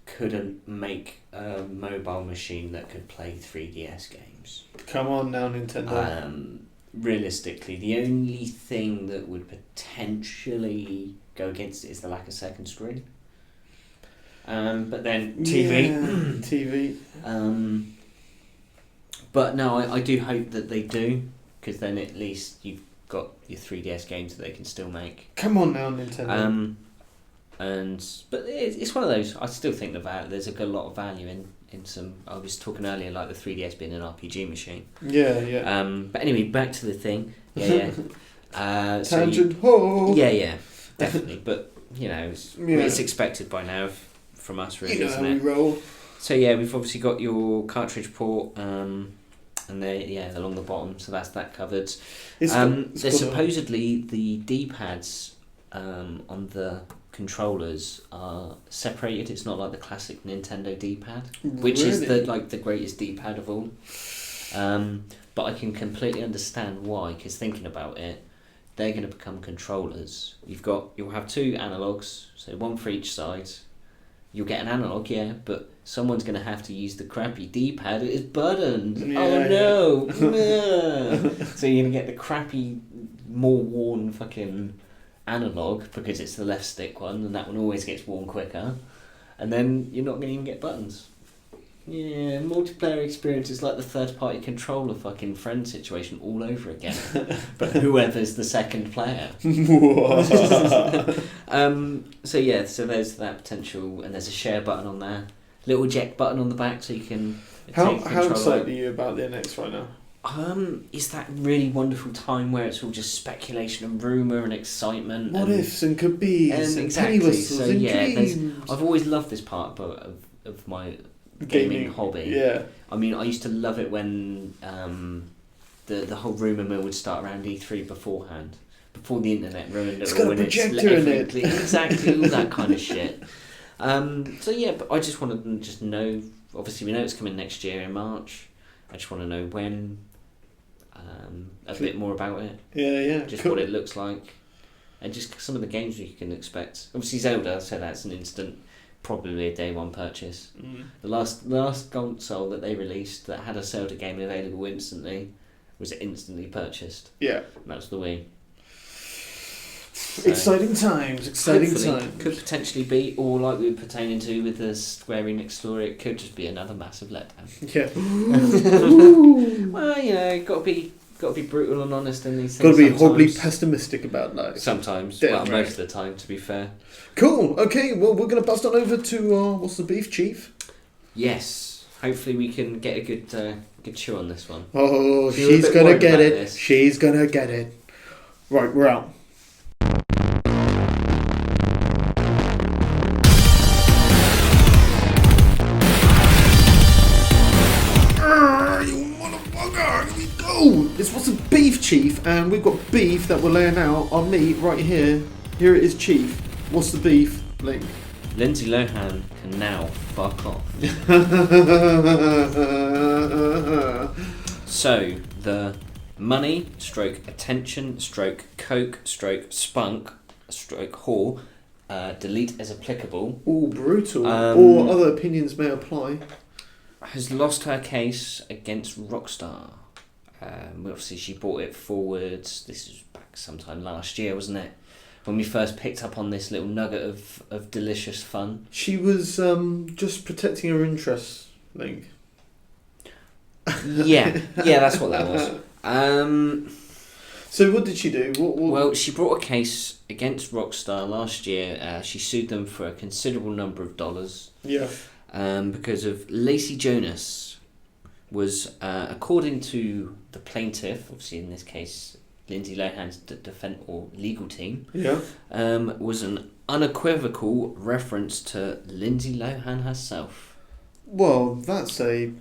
Speaker 2: couldn't make a mobile machine that could play 3DS games.
Speaker 1: Come on now, Nintendo.
Speaker 2: Realistically, the only thing that would potentially go against it is the lack of second screen. But then TV.
Speaker 1: Yeah, TV.
Speaker 2: But no, I do hope that they do, because then at least you've got your 3DS games that they can still make.
Speaker 1: Come on now, Nintendo.
Speaker 2: But it's one of those. I still think there's a good lot of value in some. I was talking earlier like the 3DS being an RPG machine.
Speaker 1: Yeah.
Speaker 2: But anyway, back to the thing. Yeah.
Speaker 1: Tangent.
Speaker 2: Yeah, definitely. But it's expected by now from us, really, isn't it?
Speaker 1: We roll.
Speaker 2: So yeah, we've obviously got your cartridge port, and they're along the bottom, so that's that covered. There's supposedly the D-pads on the controllers are separated. It's not like the classic Nintendo D-pad, which is the greatest D-pad of all. But I can completely understand why, because thinking about it, they're going to become controllers. You'll have two analogues, so one for each side. You'll get an analog, but someone's going to have to use the crappy D-pad. It is buttoned. No. So you're going to get the crappy, more worn fucking analog because it's the left stick one, and that one always gets worn quicker. And then you're not going to even get buttons. Yeah, multiplayer experience is like the third-party controller fucking friend situation all over again. But whoever's the second player. So there's that potential, and there's a share button on there. Little eject button on the back so you can...
Speaker 1: How excited are you about the NX right now?
Speaker 2: It's that really wonderful time where it's all just speculation and rumour and excitement.
Speaker 1: What ifs and could be's and
Speaker 2: exactly.
Speaker 1: penny whistles and dreams.
Speaker 2: I've always loved this part of my gaming hobby.
Speaker 1: Yeah.
Speaker 2: I mean, I used to love it when the whole rumour mill would start around E3 beforehand, before the internet ruined it.
Speaker 1: It's got a projector in it.
Speaker 2: Exactly, all that kind of shit. But I just want to just know. Obviously, we know it's coming next year in March. I just want to know when. A bit more about it.
Speaker 1: Yeah.
Speaker 2: Just what it looks like, and just some of the games you can expect. Obviously, Zelda. So that's an instant. Probably a day one purchase. The last console that they released that had a Zelda game available instantly was instantly purchased.
Speaker 1: Yeah.
Speaker 2: And that was the Wii.
Speaker 1: So exciting times.
Speaker 2: Could potentially be, or like we were pertaining to with the Square Enix story, it could just be another massive letdown.
Speaker 1: Yeah.
Speaker 2: Well, got to be brutal and honest in these things.
Speaker 1: Got to be horribly pessimistic about life.
Speaker 2: Sometimes. Most of the time, to be fair.
Speaker 1: Cool. Okay. Well, we're going to bust on over to what's the beef, Chief?
Speaker 2: Yes. Hopefully, we can get a good chew on this one.
Speaker 1: Oh, she's going to get it. She's going to get it. Right, we're out. This was a beef, Chief, and we've got beef that we're laying out on meat right here. Here it is, Chief. What's the beef, Link?
Speaker 2: Lindsay Lohan can now fuck off. So, the money, stroke attention, stroke coke, stroke spunk, stroke whore, delete as applicable.
Speaker 1: All brutal. Or other opinions may apply.
Speaker 2: Has lost her case against Rockstar. Obviously, she brought it forwards. This was back sometime last year, wasn't it? When we first picked up on this little nugget of delicious fun.
Speaker 1: She was just protecting her interests, Link.
Speaker 2: Yeah, that's what that was.
Speaker 1: So what did she do? What...
Speaker 2: Well, she brought a case against Rockstar last year. She sued them for a considerable number of dollars.
Speaker 1: Yeah.
Speaker 2: Because of Lacey Jonas was, according to the plaintiff, obviously in this case Lindsay Lohan's defense or legal team, was an unequivocal reference to Lindsay Lohan herself.
Speaker 1: Well, that's a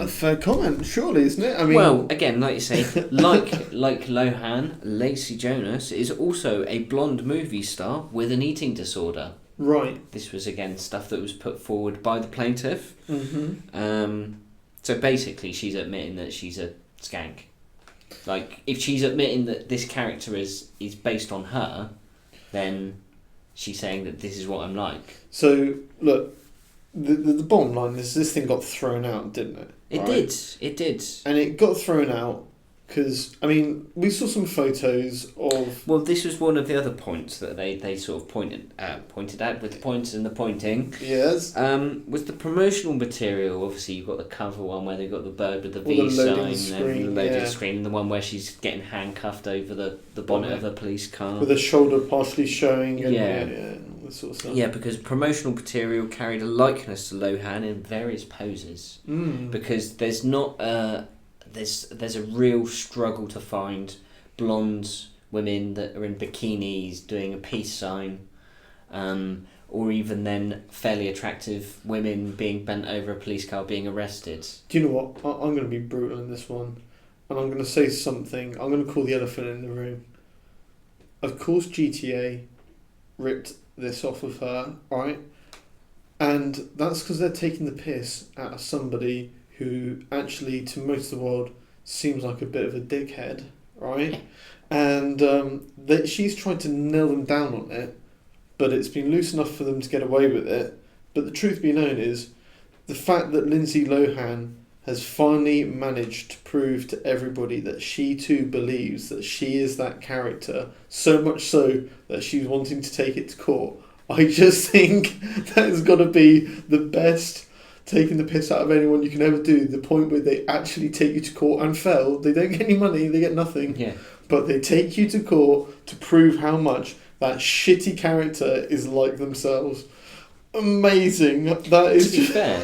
Speaker 1: fair comment, surely, isn't it? I mean,
Speaker 2: well, again, like you say, like Lohan, Lacey Jonas is also a blonde movie star with an eating disorder.
Speaker 1: Right.
Speaker 2: This was again stuff that was put forward by the plaintiff.
Speaker 1: Mm-hmm.
Speaker 2: So basically, she's admitting that she's a skank. Like, if she's admitting that this character is based on her, then she's saying that this is what I'm like.
Speaker 1: So look, the bottom line is this thing got thrown out, didn't it?
Speaker 2: It did.
Speaker 1: And it got thrown out because, I mean, we saw some photos of...
Speaker 2: Well, this was one of the other points that they sort of pointed out with the points and the pointing.
Speaker 1: Yes.
Speaker 2: Was the promotional material. Obviously, you've got the cover one where they've got the bird with the V
Speaker 1: the loading
Speaker 2: sign
Speaker 1: screen,
Speaker 2: and the loading
Speaker 1: yeah.
Speaker 2: screen, and the one where she's getting handcuffed over the bonnet of the police car.
Speaker 1: With a shoulder partially showing. And
Speaker 2: Yeah.
Speaker 1: That sort of stuff.
Speaker 2: Yeah, because promotional material carried a likeness to Lohan in various poses. Because there's not there's a real struggle to find blonde women that are in bikinis doing a peace sign, or even then fairly attractive women being bent over a police car being arrested.
Speaker 1: Do you know what? I'm going to be brutal in this one, and I'm going to say something. I'm going to call the elephant in the room. Of course, GTA ripped this off of her, right? And that's because they're taking the piss out of somebody who actually, to most of the world, seems like a bit of a dickhead, right? And that she's tried to nail them down on it, but it's been loose enough for them to get away with it. But the truth be known is, the fact that Lindsay Lohan has finally managed to prove to everybody that she too believes that she is that character, so much so that she's wanting to take it to court. I just think that has got to be the best taking the piss out of anyone you can ever do. The point where they actually take you to court and fail. They don't get any money, they get nothing.
Speaker 2: Yeah.
Speaker 1: But they take you to court to prove how much that shitty character is like themselves. Amazing. That is
Speaker 2: to be fair,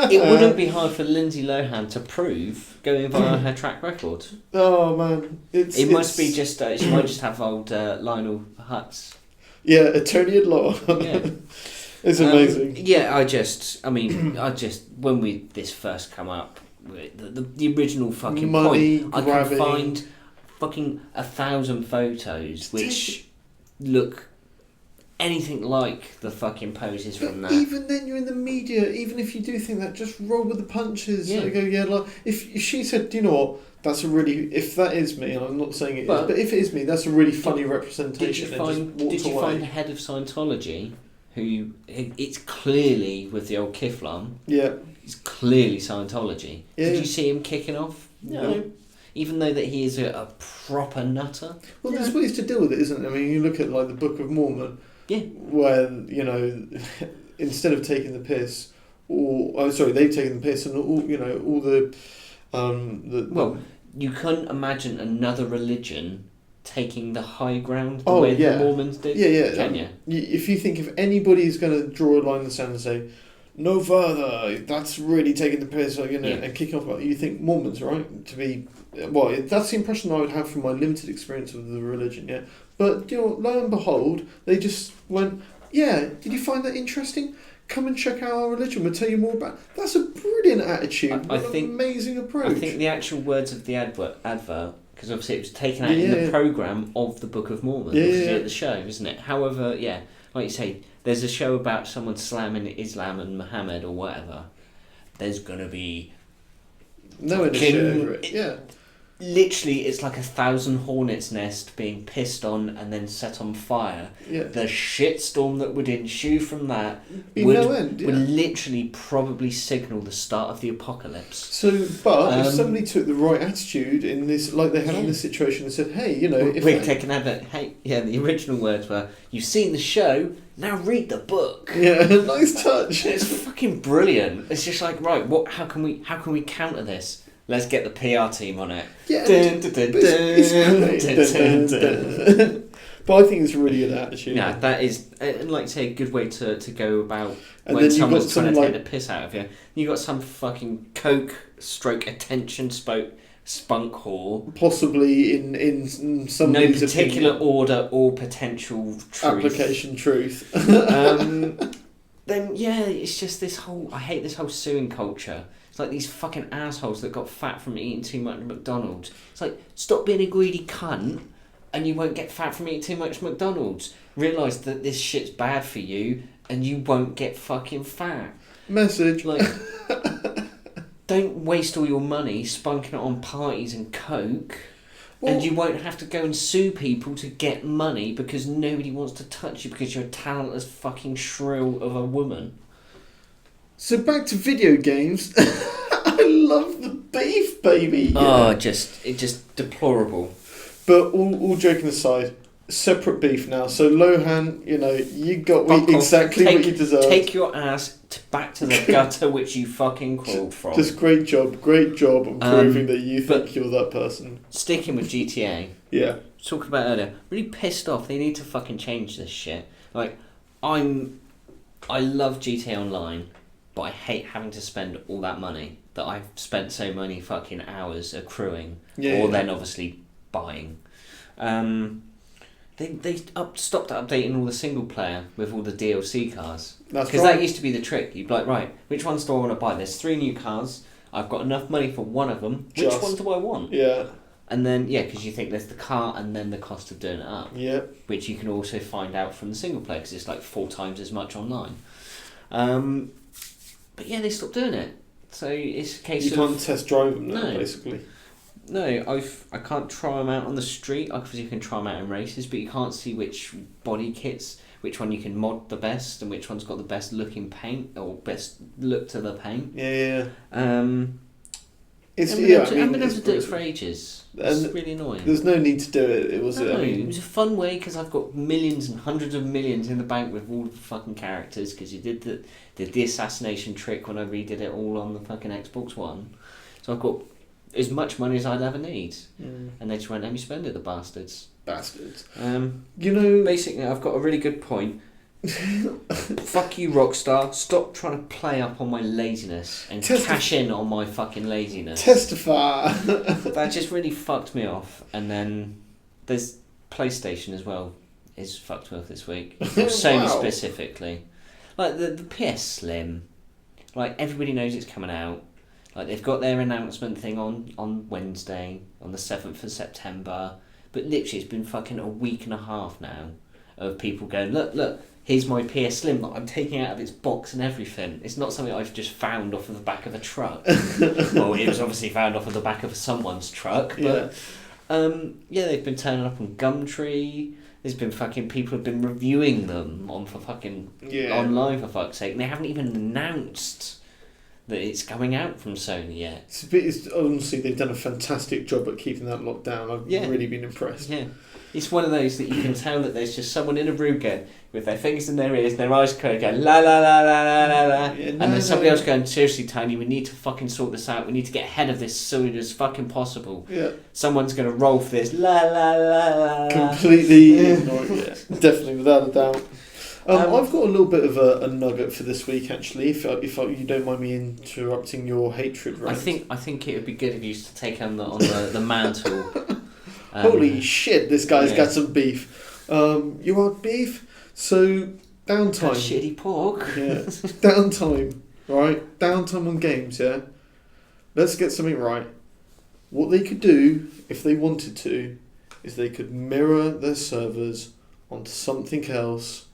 Speaker 2: it wouldn't be hard for Lindsay Lohan to prove going via her track record.
Speaker 1: Oh man,
Speaker 2: it must be just she might just have old Lionel Hutz.
Speaker 1: Yeah, attorney at law.
Speaker 2: Yeah.
Speaker 1: It's amazing.
Speaker 2: When this first come up, the original fucking
Speaker 1: Money
Speaker 2: point,
Speaker 1: grabbing.
Speaker 2: I can find fucking 1,000 photos which look anything like the fucking poses from that.
Speaker 1: Even then, you're in the media. Even if you do think that, just roll with the punches.
Speaker 2: Yeah.
Speaker 1: Like if she said, do you know what? That's a really, if that is me, and I'm not saying it is, but if it is me, that's a really funny representation.
Speaker 2: Did you find the head of Scientology, who it's clearly with the old Kiflam?
Speaker 1: Yeah,
Speaker 2: it's clearly Scientology.
Speaker 1: Yeah.
Speaker 2: Did you see him kicking off?
Speaker 1: No.
Speaker 2: Even though that he is a proper nutter.
Speaker 1: Well, there's ways to deal with it, isn't there? I mean, you look at like the Book of Mormon.
Speaker 2: Yeah.
Speaker 1: Where instead of taking the piss, they've taken the piss, and all the.
Speaker 2: Well, you couldn't imagine another religion taking the high ground the way the Mormons did.
Speaker 1: Yeah.
Speaker 2: Can you?
Speaker 1: If you think if anybody's going to draw a line in the sand and say, no further, that's really taking the piss, and kicking off about it, you think Mormons, right? To be, that's the impression I would have from my limited experience of the religion, yeah. But, lo and behold, they just went, yeah, did you find that interesting? Come and check out our religion, we'll tell you more about it. That's a brilliant attitude.
Speaker 2: I think,
Speaker 1: amazing approach.
Speaker 2: I think the actual words of the advert, because obviously it was taken out in the programme of the Book of Mormon, at the show, isn't it? However, like you say, there's a show about someone slamming Islam and Muhammad or whatever. There's going to be
Speaker 1: knowing a shit over it. Yeah.
Speaker 2: Literally, it's like 1,000 hornets' nest being pissed on and then set on fire.
Speaker 1: Yeah.
Speaker 2: The shitstorm that would ensue from that
Speaker 1: would
Speaker 2: literally probably signal the start of the apocalypse.
Speaker 1: So, but if somebody took the right attitude in this, like they had in this situation, and said, "Hey, you know, if
Speaker 2: we're taking advert." Hey, yeah, the original words were, "You've seen the show, now read the book."
Speaker 1: Yeah, nice touch.
Speaker 2: It's fucking brilliant. It's just like, right, what? How can we counter this? Let's get the PR team on it.
Speaker 1: Yeah, but I think it's a really good attitude.
Speaker 2: Yeah, that is, like I say, a good way to go about
Speaker 1: and
Speaker 2: when
Speaker 1: someone's
Speaker 2: trying to take the piss out of you. You got some fucking coke stroke attention spunk whore.
Speaker 1: Possibly in some
Speaker 2: no particular opinion, order or potential truth.
Speaker 1: Application truth.
Speaker 2: Then yeah, it's just this whole. I hate this whole suing culture. It's like these fucking assholes that got fat from eating too much McDonald's. It's like, stop being a greedy cunt and you won't get fat from eating too much McDonald's. Realise that this shit's bad for you and you won't get fucking fat.
Speaker 1: Message.
Speaker 2: Like, don't waste all your money spunking it on parties and coke. Well, and you won't have to go and sue people to get money because nobody wants to touch you because you're a talentless fucking shrill of a woman.
Speaker 1: So back to video games. I love the beef, baby. Yeah.
Speaker 2: Oh, just deplorable.
Speaker 1: But all joking aside, separate beef now. So Lohan, you know, you got exactly what you deserve.
Speaker 2: Take your ass back to the gutter which you fucking crawled from.
Speaker 1: Just great job on proving that you think you're that person.
Speaker 2: Sticking with GTA.
Speaker 1: Yeah.
Speaker 2: Talking about earlier, really pissed off. They need to fucking change this shit. Like, I love GTA Online. But I hate having to spend all that money that I've spent so many fucking hours accruing, then obviously buying. They stopped updating all the single player with all the DLC cars. Because that used to be the trick. You'd be like, right, which ones do I want to buy? There's 3 new cars. I've got enough money for one of them. Which one do I want?
Speaker 1: Yeah.
Speaker 2: And then, because you think there's the car and then the cost of doing it up.
Speaker 1: Yeah.
Speaker 2: Which you can also find out from the single player because it's like 4 times as much online. But yeah, they stopped doing it. So it's a case
Speaker 1: you can't test drive them now, basically.
Speaker 2: No, I can't try them out on the street. Obviously, you can try them out in races, but you can't see which body kits, which one you can mod the best, and which one's got the best looking paint or best look to the paint.
Speaker 1: Yeah.
Speaker 2: I've been able to do it for ages. It's really annoying.
Speaker 1: There's no need to do it. It was
Speaker 2: a fun way because I've got millions and hundreds of millions in the bank with all the fucking characters because you did the assassination trick when I redid it all on the fucking Xbox One. So I've got as much money as I'd ever need. And they just won't let me spend it, the bastards. You know, basically, I've got a really good point. Fuck you, Rockstar. Stop trying to play up on my laziness and cash in on my fucking laziness.
Speaker 1: Testify.
Speaker 2: That just really fucked me off. And then there's PlayStation as well is fucked me off this week. Sony specifically. Like the PS Slim. Like everybody knows it's coming out. Like they've got their announcement thing on Wednesday, on the 7th of September. But literally it's been fucking a week and a half now of people going, look, here's my PS Slim that I'm taking out of its box and everything. It's not something I've just found off of the back of a truck. Well, it was obviously found off of the back of someone's truck. But they've been turning up on Gumtree. There's been fucking people have been reviewing them on online for fuck's sake. And they haven't even announced that it's coming out from Sony yet.
Speaker 1: Honestly, they've done a fantastic job at keeping that locked down. I've really been impressed.
Speaker 2: Yeah. It's one of those that you can tell that there's just someone in a room going, with their fingers in their ears, their eyes closed, going la la la la la la la, and then somebody else going, seriously, Tony, we need to fucking sort this out. We need to get ahead of this as soon as fucking possible.
Speaker 1: Yeah.
Speaker 2: Someone's going to roll for this la la la la.
Speaker 1: Completely ignored. Yeah, definitely, without a doubt. I've got a little bit of a nugget for this week, actually. If you don't mind me interrupting your hatred rant.
Speaker 2: I think it would be good if you used to take on the mantle.
Speaker 1: Holy shit! This guy's got some beef. You want beef? So downtime.
Speaker 2: That shitty pork.
Speaker 1: Yeah, downtime. Right, downtime on games. Yeah, let's get something right. What they could do, if they wanted to, is they could mirror their servers onto something else,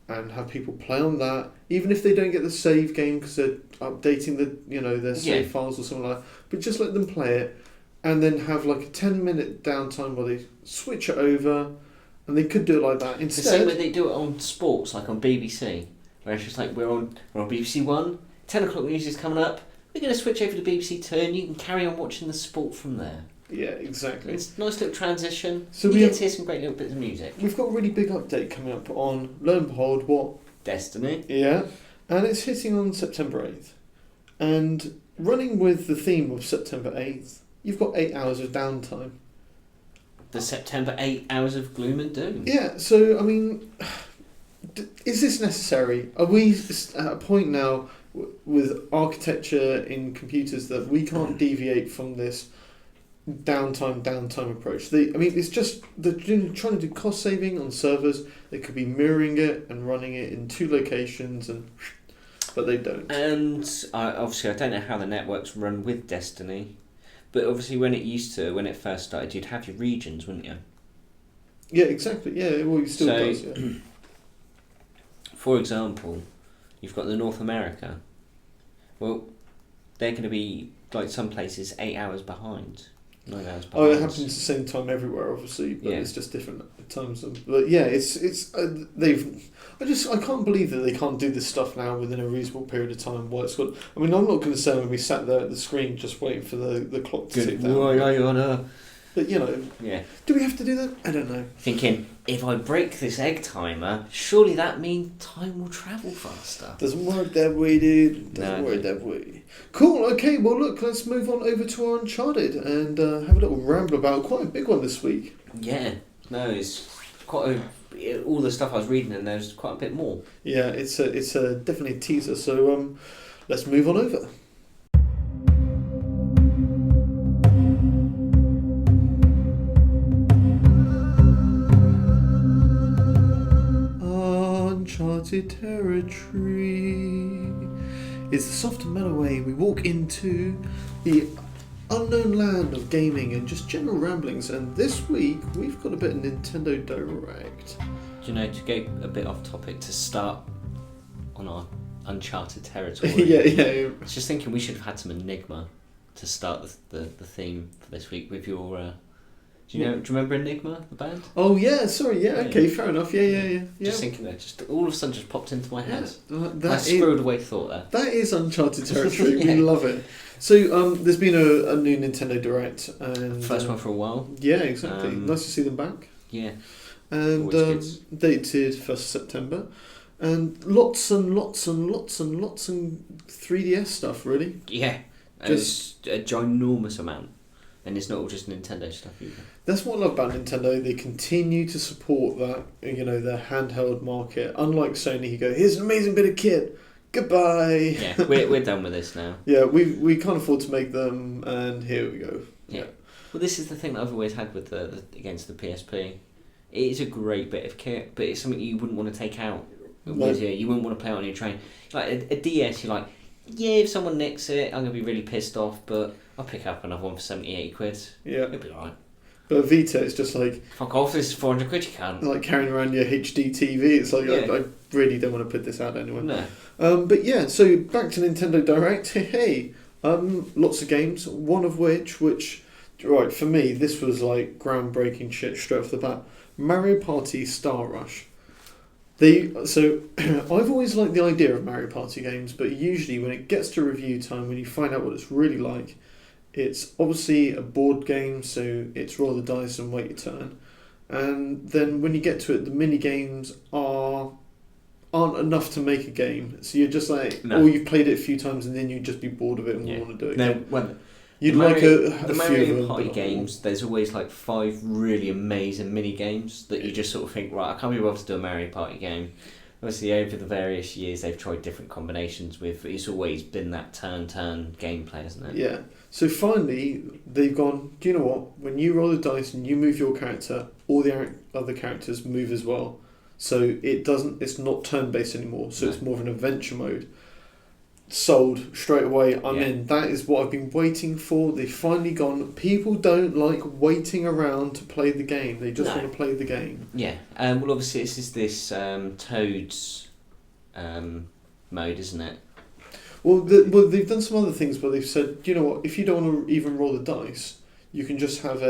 Speaker 1: and have people play on that, even if they don't get the save game because they're updating their save files or something like that. But just let them play it, and then have like a 10-minute downtime where they switch it over, and they could do it like that instead.
Speaker 2: The same way they do it on sports, like on BBC, where it's just like we're on BBC One, 10 o'clock music's coming up. We're going to switch over to BBC Two, and you can carry on watching the sport from there.
Speaker 1: Yeah, exactly.
Speaker 2: It's a nice little transition.
Speaker 1: So
Speaker 2: you get to hear some great little bits of music.
Speaker 1: We've got a really big update coming up on, lo and behold, what?
Speaker 2: Destiny.
Speaker 1: Yeah, and it's hitting on September 8th. And running with the theme of September 8th, you've got 8 hours of downtime.
Speaker 2: The September 8 hours of gloom and doom.
Speaker 1: Yeah, so, I mean, is this necessary? Are we at a point now with architecture in computers that we can't deviate from this downtime approach? It's just they're trying to do cost saving on servers. They could be mirroring it and running it in 2 locations, but they don't.
Speaker 2: And obviously, I don't know how the networks run with Destiny, but obviously, when it first started, you'd have your regions, wouldn't you?
Speaker 1: Yeah, exactly. Yeah, well, you still does. Yeah.
Speaker 2: For example, you've got the North America. Well, they're going to be like some places 8 hours behind. 9 hours behind.
Speaker 1: Oh, it happens the same time everywhere, obviously, but it's just different times. But yeah, I can't believe that they can't do this stuff now within a reasonable period of time. I'm not going to say I'm going to be sat there at the screen just waiting for the clock to tick down. But do we have to do that? I don't know.
Speaker 2: Thinking, if I break this egg timer, surely that means time will travel faster.
Speaker 1: Doesn't work that way, dude. Doesn't work that way. Cool, okay, well look, let's move on over to our Uncharted and have a little ramble about quite a big one this week.
Speaker 2: Yeah, no, it's quite all the stuff I was reading and there's quite a bit more.
Speaker 1: Yeah, it's definitely a teaser, so let's move on over. Uncharted territory. It's the soft and mellow way we walk into the unknown land of gaming and just general ramblings, and this week we've got a bit of Nintendo Direct.
Speaker 2: Do you know, to go a bit off topic, to start on our Uncharted territory,
Speaker 1: yeah.
Speaker 2: I was just thinking we should have had some Enigma to start the theme for this week with your... Do you remember Enigma, the band?
Speaker 1: Oh yeah, sorry, yeah, okay, fair enough, yeah.
Speaker 2: Just thinking that, just all of a sudden just popped into my head.
Speaker 1: I
Speaker 2: squirreled away thought there.
Speaker 1: That is Uncharted territory, we love it. So there's been a new Nintendo Direct. And
Speaker 2: first one for a while.
Speaker 1: Yeah, exactly. Nice to see them back.
Speaker 2: Yeah.
Speaker 1: And dated 1st September. And lots and 3DS stuff, really.
Speaker 2: Yeah, just a ginormous amount. And it's not all just Nintendo stuff either.
Speaker 1: That's what I love about Nintendo. They continue to support that, their handheld market. Unlike Sony, who go, here's an amazing bit of kit. Goodbye.
Speaker 2: Yeah, we're done with this now.
Speaker 1: Yeah, we can't afford to make them, and here we go.
Speaker 2: Yeah. Well, this is the thing that I've always had with against the PSP. It is a great bit of kit, but it's something you wouldn't want to take out with you. You wouldn't want to play it on your train. Like a DS, you're like, yeah, if someone nicks it, I'm going to be really pissed off, but I'll pick up another one for 70, 80 quid.
Speaker 1: Yeah.
Speaker 2: It'll be alright.
Speaker 1: But Vita, it's just like...
Speaker 2: Fuck off, this is 400 quid, you can't.
Speaker 1: Like carrying around your HD TV, it's like, I really don't want to put this out anyway.
Speaker 2: No.
Speaker 1: But yeah, so back to Nintendo Direct. Hey, lots of games, one of which, right, for me, this was like groundbreaking shit straight off the bat. Mario Party Star Rush. I've always liked the idea of Mario Party games, but usually when it gets to review time, when you find out what it's really like, it's obviously a board game, so it's roll the dice and wait your turn. And then when you get to it, the mini games aren't enough to make a game. So you're just like, or you've played it a few times and then you'd just be bored of it and want to do it.
Speaker 2: No, well,
Speaker 1: you'd
Speaker 2: the Mario Party games, there's always like 5 really amazing mini games that you just sort of think, right, I can't be bothered to do a Mario Party game. Obviously, over the various years, they've tried different combinations with. It's always been that turn gameplay, isn't it?
Speaker 1: Yeah. So finally, they've gone, do you know what? When you roll the dice and you move your character, all the other characters move as well. So it's not turn-based anymore, so it's more of an adventure mode. sold straight away. I'm
Speaker 2: Yeah.
Speaker 1: in. That is what I've been waiting for. They've finally gone. People don't like waiting around to play the game. They just
Speaker 2: No.
Speaker 1: want to play the game.
Speaker 2: Yeah. Well, obviously, this is this Toads mode, isn't it?
Speaker 1: Well, they've done some other things, but they've said, you know what? If you don't want to even roll the dice, you can just have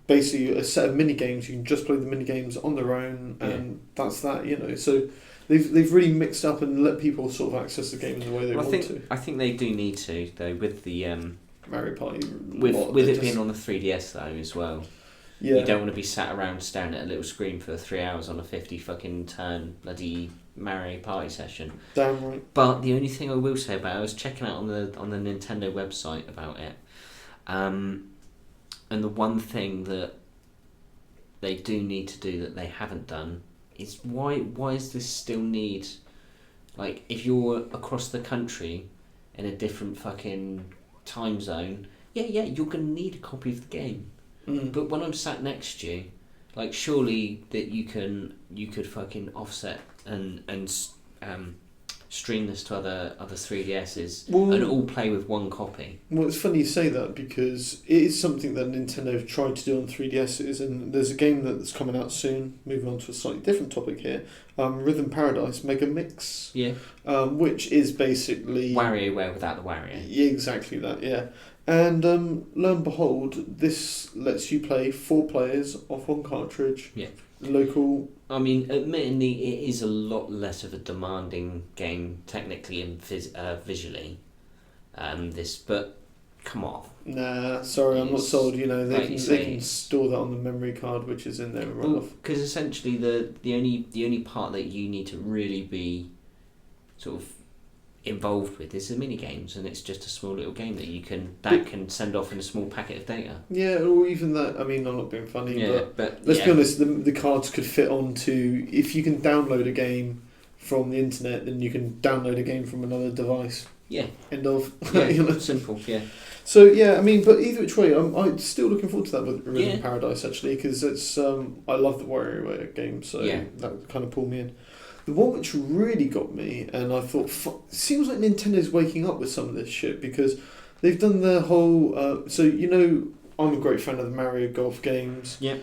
Speaker 1: basically a set of mini games. You can just play the mini games on their own, and that's that. You know, so they've really mixed up and let people sort of access the game in the way they want to.
Speaker 2: I think they do need to though with the
Speaker 1: Mario Party
Speaker 2: with it being on the 3DS though as well.
Speaker 1: Yeah.
Speaker 2: You don't want to be sat around staring at a little screen for 3 hours on a 50 fucking turn bloody Mario Party session.
Speaker 1: Damn right.
Speaker 2: But the only thing I will say about it, I was checking out on the Nintendo website about it, and the one thing that they do need to do that they haven't done is why is this still need, like, if you're across the country in a different fucking time zone, yeah, you're gonna need a copy of the game. But when I'm sat next to you, like, surely that you could fucking offset and stream this to other 3DSs and all play with one copy.
Speaker 1: Well, it's funny you say that because it is something that Nintendo have tried to do on 3DSs, and there's a game that's coming out soon. Moving on to a slightly different topic here, Rhythm Paradise Mega Mix.
Speaker 2: Yeah.
Speaker 1: Which is basically
Speaker 2: WarioWare without the Wario.
Speaker 1: Yeah, exactly that. Yeah. And lo and behold, this lets you play 4 players off one cartridge.
Speaker 2: Yeah.
Speaker 1: Local.
Speaker 2: I mean, admittedly, it is a lot less of a demanding game technically and visually. But come on.
Speaker 1: Nah, sorry, I'm not sold. You know, they can store that on the memory card, which is in there and run off.
Speaker 2: Because essentially, the only part that you need to really be sort of involved with is the mini games, and it's just a small little game that you can send off in a small packet of data.
Speaker 1: Yeah, or even that. I mean, I'm not being funny,
Speaker 2: but
Speaker 1: let's be honest. The cards could fit onto. If you can download a game from the internet, then you can download a game from another device.
Speaker 2: Yeah.
Speaker 1: End of.
Speaker 2: Yeah.
Speaker 1: You know?
Speaker 2: Simple. Yeah.
Speaker 1: So yeah, I mean, but either which way, I'm still looking forward to that with Rhythm Paradise actually, because it's I love the WarioWare game, so that kind of pulled me in. The one which really got me, and I thought, seems like Nintendo's waking up with some of this shit, because they've done the whole. So you know, I'm a great fan of the Mario Golf games.
Speaker 2: Yeah.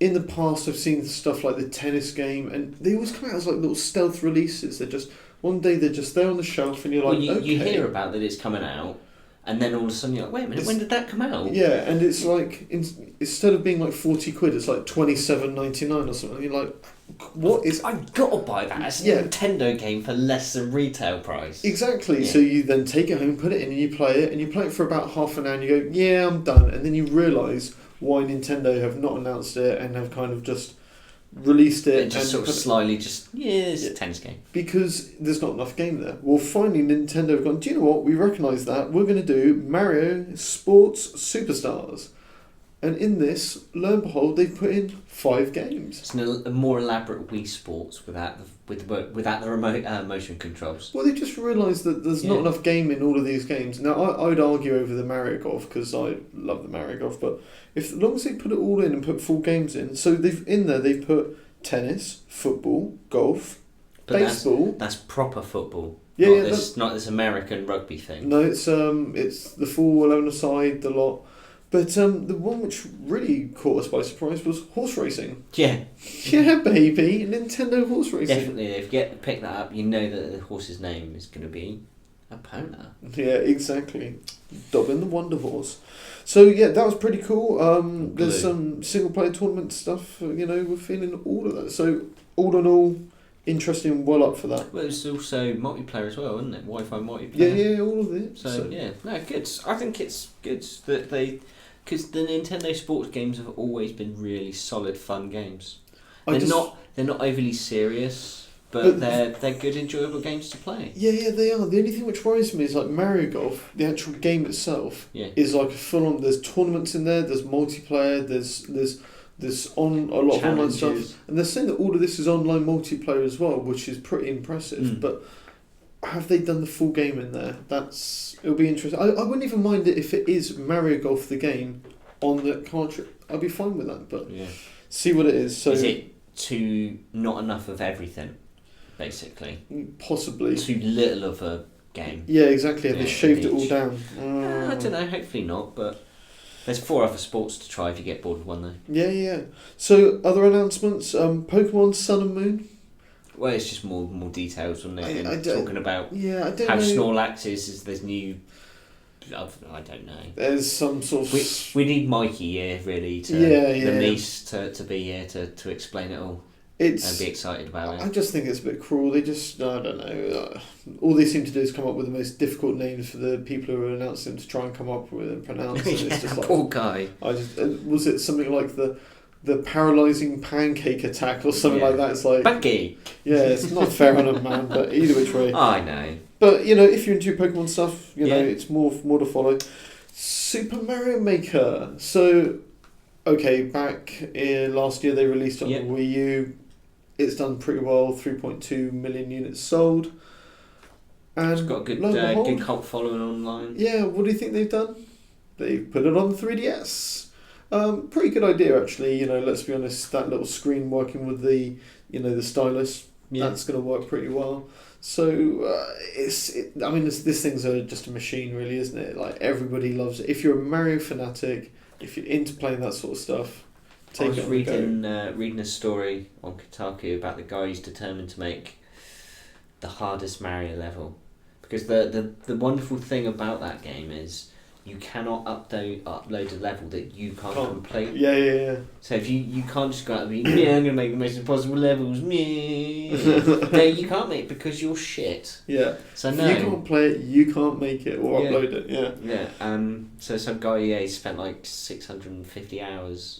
Speaker 1: In the past, I've seen stuff like the tennis game, and they always come out as like little stealth releases. They're just one day they're just there on the shelf, and you're like, okay.
Speaker 2: You hear about that it's coming out. And then all of a sudden you're like, wait a minute, when did that come out?
Speaker 1: Yeah, and it's like, instead of being like 40 quid, it's like 27.99 or something. And you're like, what is...
Speaker 2: I've got to buy that. It's a Nintendo game for less than retail price.
Speaker 1: Exactly. Yeah. So you then take it home, put it in, and you play it for about half an hour, and you go, yeah, I'm done. And then you realise why Nintendo have not announced it and have kind of just released it.
Speaker 2: And just sort of slyly it's a tennis game.
Speaker 1: Because there's not enough game there. Well, finally Nintendo have gone, do you know what? We recognise that. We're going to do Mario Sports Superstars. And in this, lo and behold, they've put in 5 games.
Speaker 2: It's a more elaborate Wii Sports without the remote motion controls.
Speaker 1: Well, they just realised that there's not enough game in all of these games. Now, I would argue over the Mario Golf, because I love the Mario Golf, but as long as they put it all in and put full games in, so they've put tennis, football, golf,
Speaker 2: but
Speaker 1: baseball.
Speaker 2: That's proper football.
Speaker 1: Yeah,
Speaker 2: not this American rugby thing.
Speaker 1: No, it's the full 11-a-side, the lot. But the one which really caught us by surprise was horse racing.
Speaker 2: Yeah.
Speaker 1: Yeah, baby, Nintendo horse racing.
Speaker 2: Definitely, if you pick that up, you know that the horse's name is going to be Epona.
Speaker 1: Yeah, exactly. Dobbin the Wonder Horse. So yeah, that was pretty cool. There's some single player tournament stuff. We're feeling all of that. So all in all, interesting. Well up for that.
Speaker 2: Well, it's also multiplayer as well, isn't it? Wi-Fi multiplayer.
Speaker 1: Yeah, all of it.
Speaker 2: So yeah, no, good. I think it's good that because the Nintendo sports games have always been really solid, fun games. They're not overly serious, but they're good, enjoyable games to play.
Speaker 1: Yeah, they are. The only thing which worries me is like Mario Golf, the actual game itself is like full on. There's tournaments in there. There's multiplayer. There's on a lot of online stuff, and they're saying that all of this is online multiplayer as well, which is pretty impressive. But have they done the full game in there? It'll be interesting. I wouldn't even mind it if it is Mario Golf the game on the cartridge. I'd be fine with that. But see what it is. So
Speaker 2: is it not enough of everything? basically.
Speaker 1: Possibly.
Speaker 2: Too little of a game.
Speaker 1: Yeah, exactly. Have they shaved it all
Speaker 2: each.
Speaker 1: down?
Speaker 2: I don't know, hopefully not, but there's 4 other sports to try if you get bored of one though.
Speaker 1: Yeah. So, other announcements, Pokemon Sun and Moon?
Speaker 2: Well, it's just more details on it, talking about
Speaker 1: I don't
Speaker 2: how
Speaker 1: know.
Speaker 2: Snorlax is there's new... I don't know.
Speaker 1: There's some sort of...
Speaker 2: We need Mikey here, really, the niece, to be here to explain it all. And be excited about it.
Speaker 1: I just think it's a bit cruel. They just, I don't know. All they seem to do is come up with the most difficult names for the people who are announcing to try and come up with and pronounce. And it's just like,
Speaker 2: poor guy.
Speaker 1: Was it something like the paralysing pancake attack or something like that? It's like
Speaker 2: pancake.
Speaker 1: Yeah, it's not fair on a man, but either which way.
Speaker 2: I know.
Speaker 1: But if you're into Pokemon stuff, know it's more to follow. Super Mario Maker. So, okay, back last year they released it on the Wii U. It's done pretty well, 3.2 million units sold. And
Speaker 2: it's got a good cult following online.
Speaker 1: Yeah, what do you think they've done? They've put it on the 3DS. Pretty good idea, actually. Let's be honest, that little screen working with the stylus, that's going to work pretty well. So, this thing's just a machine, really, isn't it? Like, everybody loves it. If you're a Mario fanatic, if you're into playing that sort of stuff,
Speaker 2: I was reading a story on Kotaku about the guy who's determined to make the hardest Mario level, because the wonderful thing about that game is you cannot upload a level that you can't complete.
Speaker 1: Yeah.
Speaker 2: So if you can't just go out and be, I'm gonna make the most impossible levels. No, you can't make it because you're shit.
Speaker 1: Yeah.
Speaker 2: So
Speaker 1: if you can't play it, you can't make it or upload it. Yeah.
Speaker 2: Yeah. So some guy spent like 650 hours.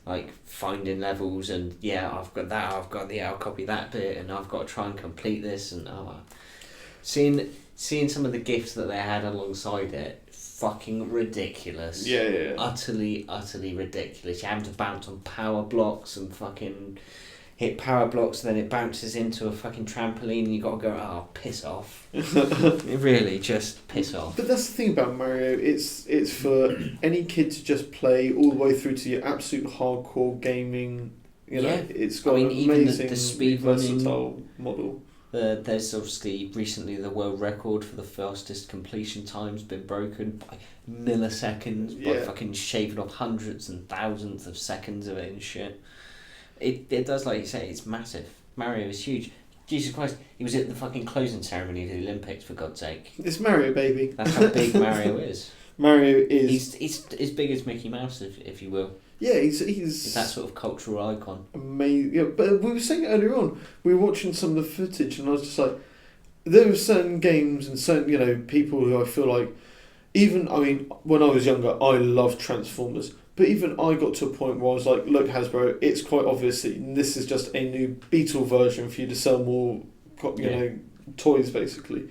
Speaker 2: Like finding levels and I've got that, I'll copy that bit and I've got to try and complete this and seeing some of the gifts that they had alongside it, fucking ridiculous.
Speaker 1: Yeah.
Speaker 2: Utterly ridiculous. You're having to bounce on power blocks and fucking hit power blocks, and then it bounces into a fucking trampoline and you got to go, piss off. Really, just piss off.
Speaker 1: But that's the thing about Mario, it's for any kid to just play all the way through to your absolute hardcore gaming. It's got an amazing
Speaker 2: the speed
Speaker 1: versatile model.
Speaker 2: There's obviously recently the world record for the fastest completion time's been broken by milliseconds, by fucking shaving off hundreds and thousands of seconds of it and shit. It does, like you say, it's massive. Mario is huge. Jesus Christ, he was at the fucking closing ceremony of the Olympics, for God's sake.
Speaker 1: It's Mario, baby.
Speaker 2: That's how big Mario is.
Speaker 1: Mario is...
Speaker 2: He's as big as Mickey Mouse, if you will.
Speaker 1: Yeah, he's
Speaker 2: that sort of cultural icon.
Speaker 1: Amazing. Yeah, but we were saying earlier on, we were watching some of the footage and I was just like, there were certain games and certain, people who I feel like, when I was younger, I loved Transformers. But even I got to a point where I was like, look, Hasbro, it's quite obvious that this is just a new Beetle version for you to sell more, toys, basically.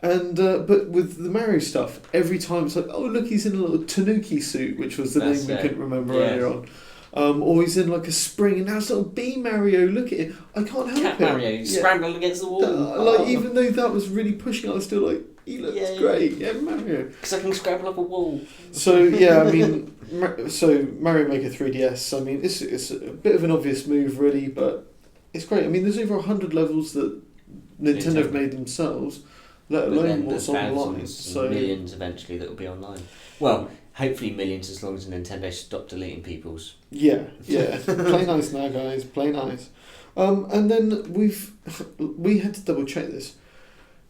Speaker 1: And but with the Mario stuff, every time it's like, oh, look, he's in a little Tanuki suit, which was the name we couldn't remember earlier on. Or he's in like a spring, and now it's little B Mario, look at it. I can't help
Speaker 2: Cat
Speaker 1: it.
Speaker 2: Mario, scrambling against the wall.
Speaker 1: Even though that was really pushing, I was still like, he looks great. Yeah, Mario.
Speaker 2: Because I can scramble up a wall.
Speaker 1: So, Mario Maker 3DS, it's a bit of an obvious move, really, but it's great. There's over 100 levels that Nintendo have made themselves, let alone what's online. So
Speaker 2: millions eventually that will be online. Well, hopefully millions as long as Nintendo stop deleting people's.
Speaker 1: Yeah. Play nice now, guys. Play nice. And then we had to double check this.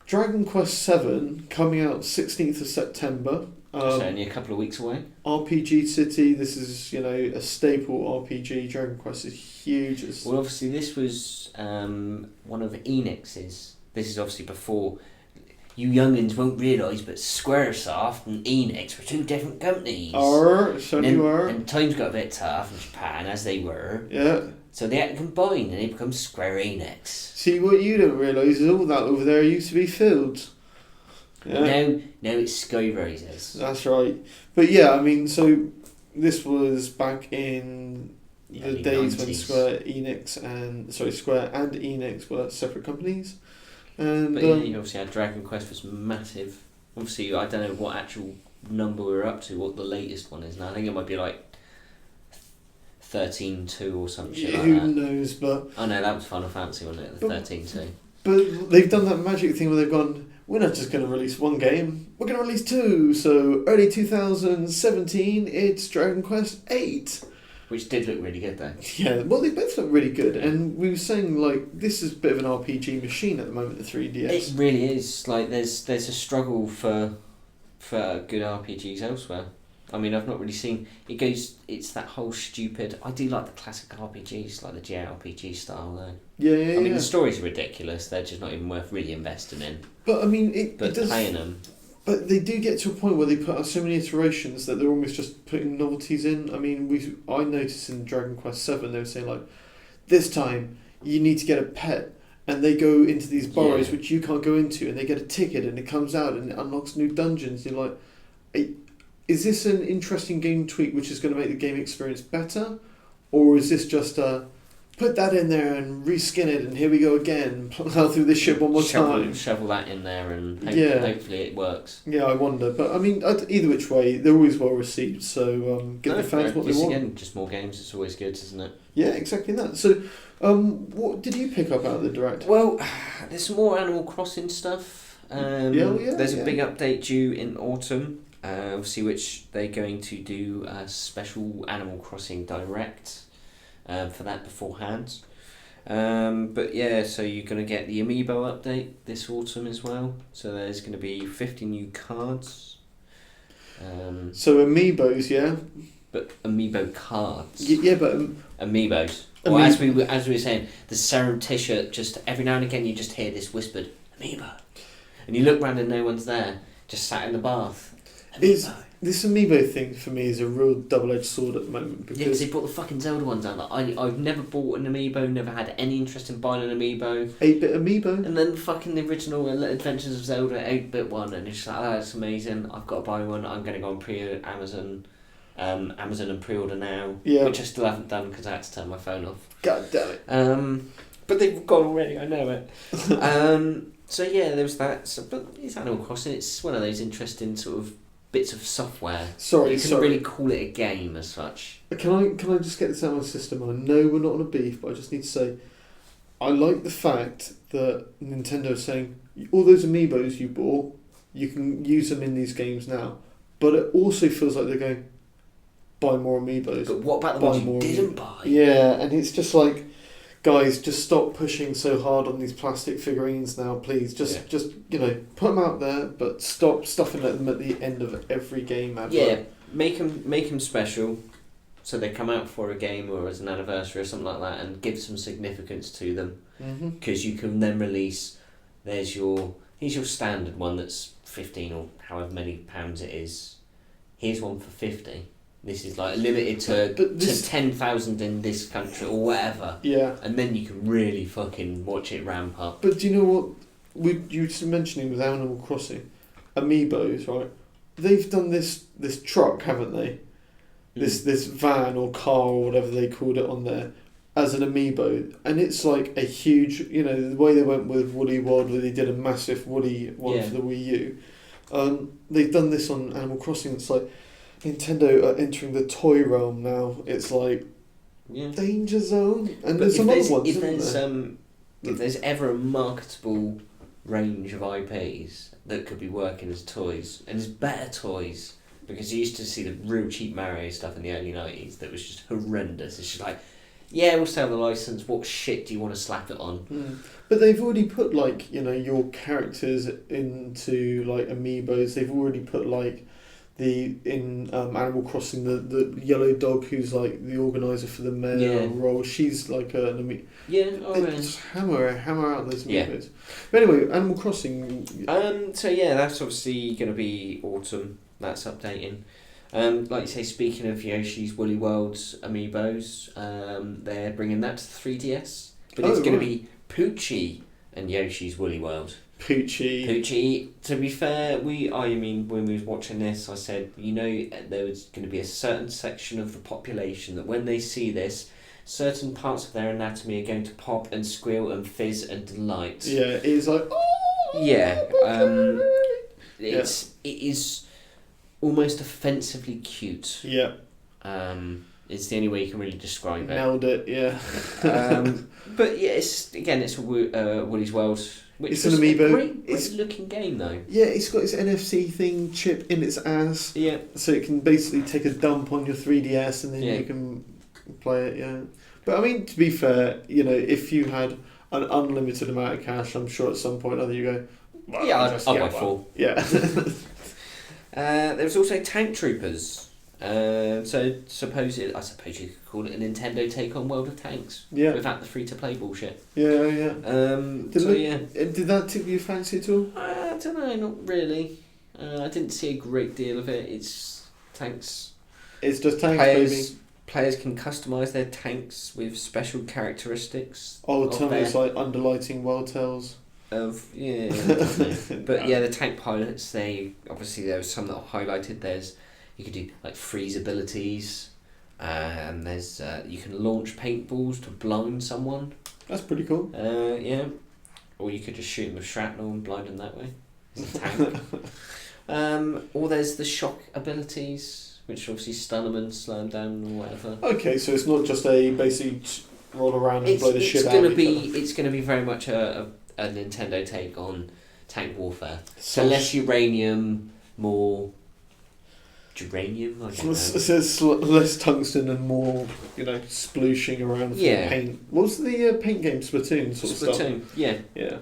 Speaker 1: Dragon Quest VII coming out 16th of September.
Speaker 2: So only a couple of weeks away.
Speaker 1: RPG City, this is, a staple RPG. Dragon Quest is huge.
Speaker 2: Well, obviously this was one of Enix's. This is obviously before... You youngins won't realise, but Squaresoft and Enix were two different companies.
Speaker 1: Certainly were.
Speaker 2: And times got a bit tough in Japan, as they were.
Speaker 1: Yeah.
Speaker 2: So they had to combine and they become Square Enix.
Speaker 1: See, what you don't realise is all that over there used to be Fields.
Speaker 2: Yeah. Now it's Sky Roses.
Speaker 1: That's right. But yeah, so this was back in the days 90s. When Square and Enix were separate companies. And
Speaker 2: you obviously had Dragon Quest was massive. Obviously, I don't know what actual number we're up to, what the latest one is now. I think it might be like 13.2 or some shit like that.
Speaker 1: Who knows, but...
Speaker 2: Oh no, that was Final Fantasy, wasn't it? The 13.2.
Speaker 1: But they've done that magic thing where they've gone, we're not just going to release one game, we're going to release two. So early 2017, it's Dragon Quest 8.
Speaker 2: Which did look really good though.
Speaker 1: Yeah, well, they both look really good. And we were saying, like, this is a bit of an RPG machine at the moment, the 3DS.
Speaker 2: It really is. Like, there's a struggle for good RPGs elsewhere. I mean, I've not really seen... It's that whole stupid... I do like the classic RPGs, like the JRPG style, though.
Speaker 1: Yeah.
Speaker 2: I mean, the stories are ridiculous. They're just not even worth really investing in.
Speaker 1: But, I mean, it does...
Speaker 2: playing them...
Speaker 1: But they do get to a point where they put out so many iterations that they're almost just putting novelties in. I mean, I noticed in Dragon Quest 7 they were saying, like, this time you need to get a pet, and they go into these burrows which you can't go into, and they get a ticket, and it comes out and it unlocks new dungeons. You're like, is this an interesting game tweak which is going to make the game experience better, or is this just a put that in there and reskin it, and here we go again, plow through this shit one more time.
Speaker 2: Shovel that in there, and hopefully it works.
Speaker 1: Yeah, I wonder. But I mean, either which way, they're always well received, so give the fans what they want.
Speaker 2: Again, just more games, it's always good, isn't it?
Speaker 1: Yeah, exactly that. So, what did you pick up out of the Direct?
Speaker 2: Well, there's some more Animal Crossing stuff. There's a big update due in autumn, obviously, which they're going to do a special Animal Crossing Direct. For that beforehand. But yeah, so you're going to get the Amiibo update this autumn as well. So there's going to be 50 new cards.
Speaker 1: So Amiibos, yeah?
Speaker 2: But Amiibo cards.
Speaker 1: But...
Speaker 2: Amiibos. Or as we were saying, the surreptitious, just every now and again you just hear this whispered, Amiibo. And you look round and no one's there, just sat in the bath. Amiibo.
Speaker 1: This Amiibo thing for me is a real double-edged sword at the moment.
Speaker 2: Because they brought the fucking Zelda ones out. Like, I've never bought an Amiibo, never had any interest in buying an Amiibo.
Speaker 1: 8-bit Amiibo.
Speaker 2: And then fucking the original Adventures of Zelda 8-bit one, and it's just like, oh, that's amazing, I've got to buy one, I'm going to go on Amazon and pre-order now. Yeah. Which I still haven't done because I had to turn my phone off.
Speaker 1: God damn it.
Speaker 2: But they've gone already, I know it. So yeah, there was that. So, but it's Animal Crossing, it's one of those interesting sort of bits of software. You couldn't really call it a game as such.
Speaker 1: Can I just get this out of my system? I know we're not on a beef, but I just need to say, I like the fact that Nintendo is saying all those Amiibos you bought, you can use them in these games now. But it also feels like they're going, buy more Amiibos.
Speaker 2: But what about the ones you didn't buy?
Speaker 1: Yeah, and it's just like, guys, just stop pushing so hard on these plastic figurines now, please. Just put them out there, but stop stuffing them at the end of every game advert.
Speaker 2: Yeah, make them special, so they come out for a game or as an anniversary or something like that, and give some significance to them. Because you can then release. Here's your standard one that's 15 or however many pounds it is. Here's one for 50. This is like limited to 10,000 in this country or whatever. Yeah. And then you can really fucking watch it ramp up.
Speaker 1: But do you know what you were mentioning with Animal Crossing? Amiibos, right? They've done this truck, haven't they? This van or car or whatever they called it on there as an Amiibo. And it's like a huge, the way they went with Woolly World where they did a massive Woolly one for the Wii U. They've done this on Animal Crossing. It's like Nintendo are entering the toy realm now. It's like danger zone, and there's some other ones.
Speaker 2: If there's ever a marketable range of IPs that could be working as toys, and as better toys, because you used to see the real cheap Mario stuff in the early 90s that was just horrendous. It's just like, yeah, we'll sell the license. What shit do you want to slap it on?
Speaker 1: But they've already put your characters into like Amiibos. They've already put like. Animal Crossing, the yellow dog who's like the organizer for the mayor role, she's like an just hammer out those movies. But anyway, Animal Crossing.
Speaker 2: So yeah, that's obviously going to be autumn. That's updating. Like you say, speaking of Yoshi's Woolly World's Amiibos, they're bringing that to the 3DS, but it's going to be Poochie and Yoshi's Woolly World. Poochie. To be fair, when we was watching this, I said, there was going to be a certain section of the population that when they see this, certain parts of their anatomy are going to pop and squeal and fizz and delight.
Speaker 1: Yeah, it is like, oh.
Speaker 2: Yeah. It is almost offensively cute.
Speaker 1: Yeah.
Speaker 2: It's the only way you can really describe it.
Speaker 1: Nailed it, yeah.
Speaker 2: But yeah, it's Woolly's World, which
Speaker 1: It's
Speaker 2: was
Speaker 1: an amiibo.
Speaker 2: a great looking game though.
Speaker 1: Yeah, it's got its NFC thing chip in its ass.
Speaker 2: Yeah.
Speaker 1: So it can basically take a dump on your 3DS and then you can play it, yeah. But I mean, to be fair, if you had an unlimited amount of cash, I'm sure at some point or other you go, well,
Speaker 2: I'll go full.
Speaker 1: Yeah.
Speaker 2: There was also Tank Troopers. I suppose you could call it a Nintendo take on World of Tanks.
Speaker 1: Yeah.
Speaker 2: Without the free-to-play bullshit.
Speaker 1: Yeah.
Speaker 2: Did
Speaker 1: that tickle your fancy at all?
Speaker 2: I don't know, not really. I didn't see a great deal of it. It's tanks.
Speaker 1: It's just tanks, baby.
Speaker 2: Players can customise their tanks with special characteristics.
Speaker 1: Oh, tell me it's like underlighting world tales.
Speaker 2: But the tank pilots, there was some that are highlighted. You could do like freeze abilities, and there's you can launch paintballs to blind someone.
Speaker 1: That's pretty cool.
Speaker 2: Or you could just shoot them with shrapnel and blind them that way. It's a tank. Or there's the shock abilities, which obviously stun them and slow them down or whatever.
Speaker 1: Okay, so it's not just a basically roll around and blow the shit out of each other.
Speaker 2: It's going to be very much a Nintendo take on tank warfare. So less uranium, more geranium. I don't know.
Speaker 1: So less tungsten and more, splooshing around for paint. What's the paint game? Splatoon sort of stuff.
Speaker 2: Splatoon, yeah.
Speaker 1: Yeah.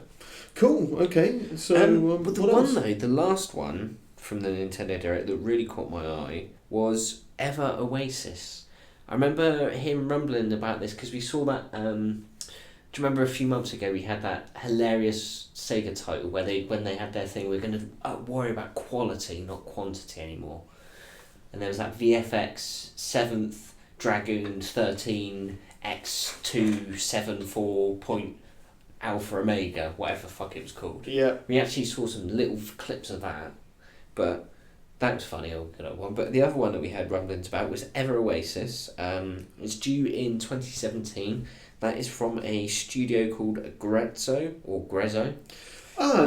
Speaker 1: Cool. Okay. So,
Speaker 2: but the last one from the Nintendo Direct that really caught my eye was Ever Oasis. I remember him rumbling about this because we saw that. Do you remember a few months ago we had that hilarious Sega title where when they had their thing, we're going to worry about quality, not quantity anymore. And there was that VFX 7th Dragoon 13 X274 point Alpha Omega, whatever the fuck it was called.
Speaker 1: Yeah.
Speaker 2: We actually saw some little clips of that, but that was funny, one. But the other one that we had rumblings about was Ever Oasis. It's due in 2017. That is from a studio called Grezzo.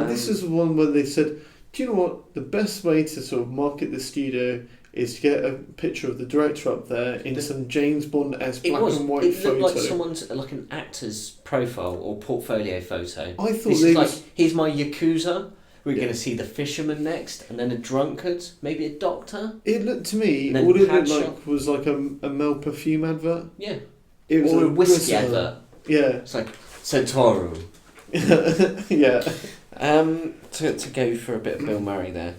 Speaker 1: This is the one where they said, do you know what? The best way to sort of market the studio is to get a picture of the director up there in some James Bond-esque black and white photo.
Speaker 2: It looked like someone's, like an actor's profile or portfolio photo.
Speaker 1: I thought
Speaker 2: here's my Yakuza, we're going to see the fisherman next, and then a drunkard, maybe a doctor.
Speaker 1: It looked to me, all it looked like was like a Mel perfume advert.
Speaker 2: Yeah.
Speaker 1: It was
Speaker 2: or a whiskey advert.
Speaker 1: Yeah.
Speaker 2: It's like, Centauro.
Speaker 1: Yeah.
Speaker 2: To go for a bit of Bill Murray there.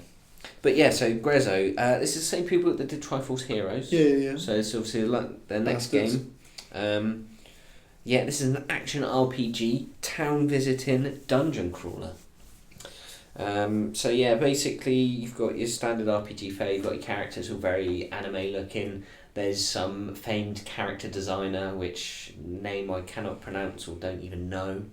Speaker 2: But yeah, so Grezzo, this is the same people that did Triforce Heroes.
Speaker 1: Yeah.
Speaker 2: So it's obviously their next game. This is an action RPG, town visiting dungeon crawler. Basically you've got your standard RPG fare, you've got your characters who are very anime looking. There's some famed character designer, which name I cannot pronounce or don't even know.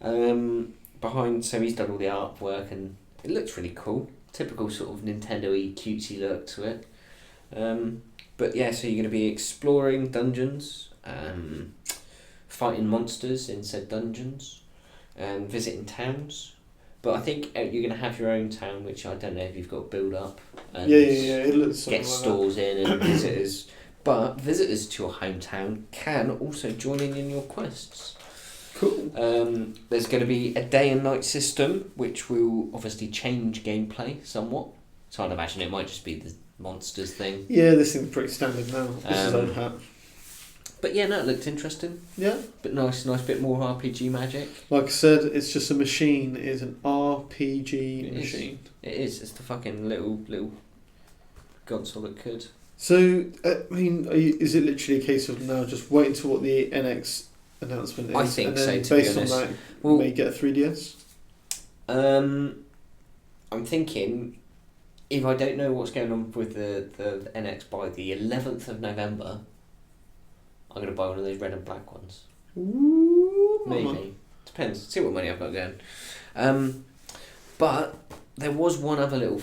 Speaker 2: So he's done all the artwork and it looks really cool. Typical sort of Nintendo-y cutesy look to it. So you're going to be exploring dungeons, fighting monsters in said dungeons, and visiting towns. But I think you're going to have your own town, which I don't know if you've got to build up. And
Speaker 1: It looks
Speaker 2: get stores in and visitors. But visitors to your hometown can also join in your quests.
Speaker 1: Cool.
Speaker 2: There's going to be a day and night system, which will obviously change gameplay somewhat. So I'd imagine it might just be the monsters thing.
Speaker 1: Yeah, this seems pretty standard now. This is old hat.
Speaker 2: But yeah, no, it looked interesting.
Speaker 1: Yeah.
Speaker 2: But nice bit more RPG magic.
Speaker 1: Like I said, it's just a machine. It's an RPG machine.
Speaker 2: It is. It's the fucking little console that could.
Speaker 1: So, is it literally a case of now just waiting until what the NX announcement is?
Speaker 2: I think
Speaker 1: and then
Speaker 2: so,
Speaker 1: based on that, may get a 3DS?
Speaker 2: I'm thinking, if I don't know what's going on with the NX by the 11th of November, I'm going to buy one of those red and black ones.
Speaker 1: Ooh,
Speaker 2: maybe. Depends. See what money I've got going. But there was one other little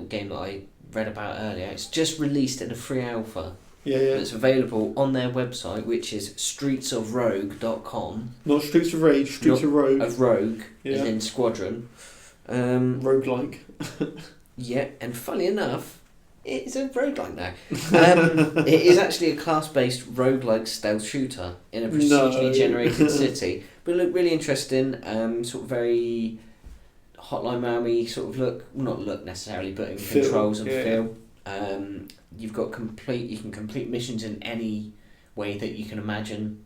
Speaker 2: game that I read about earlier. It's just released in a free alpha.
Speaker 1: Yeah.
Speaker 2: It's available on their website, which is streetsofrogue.com.
Speaker 1: Not Streets of Rage, Streets of Rogue.
Speaker 2: Of Rogue, as in Squadron.
Speaker 1: Roguelike.
Speaker 2: Yeah, and funny enough, It's a roguelike now. It is actually a class-based roguelike stealth shooter in a procedurally generated city. But it looked really interesting, sort of very Hotline Miami sort of look. Well, not look necessarily, but in controls and feel. You can complete missions in any way that you can imagine,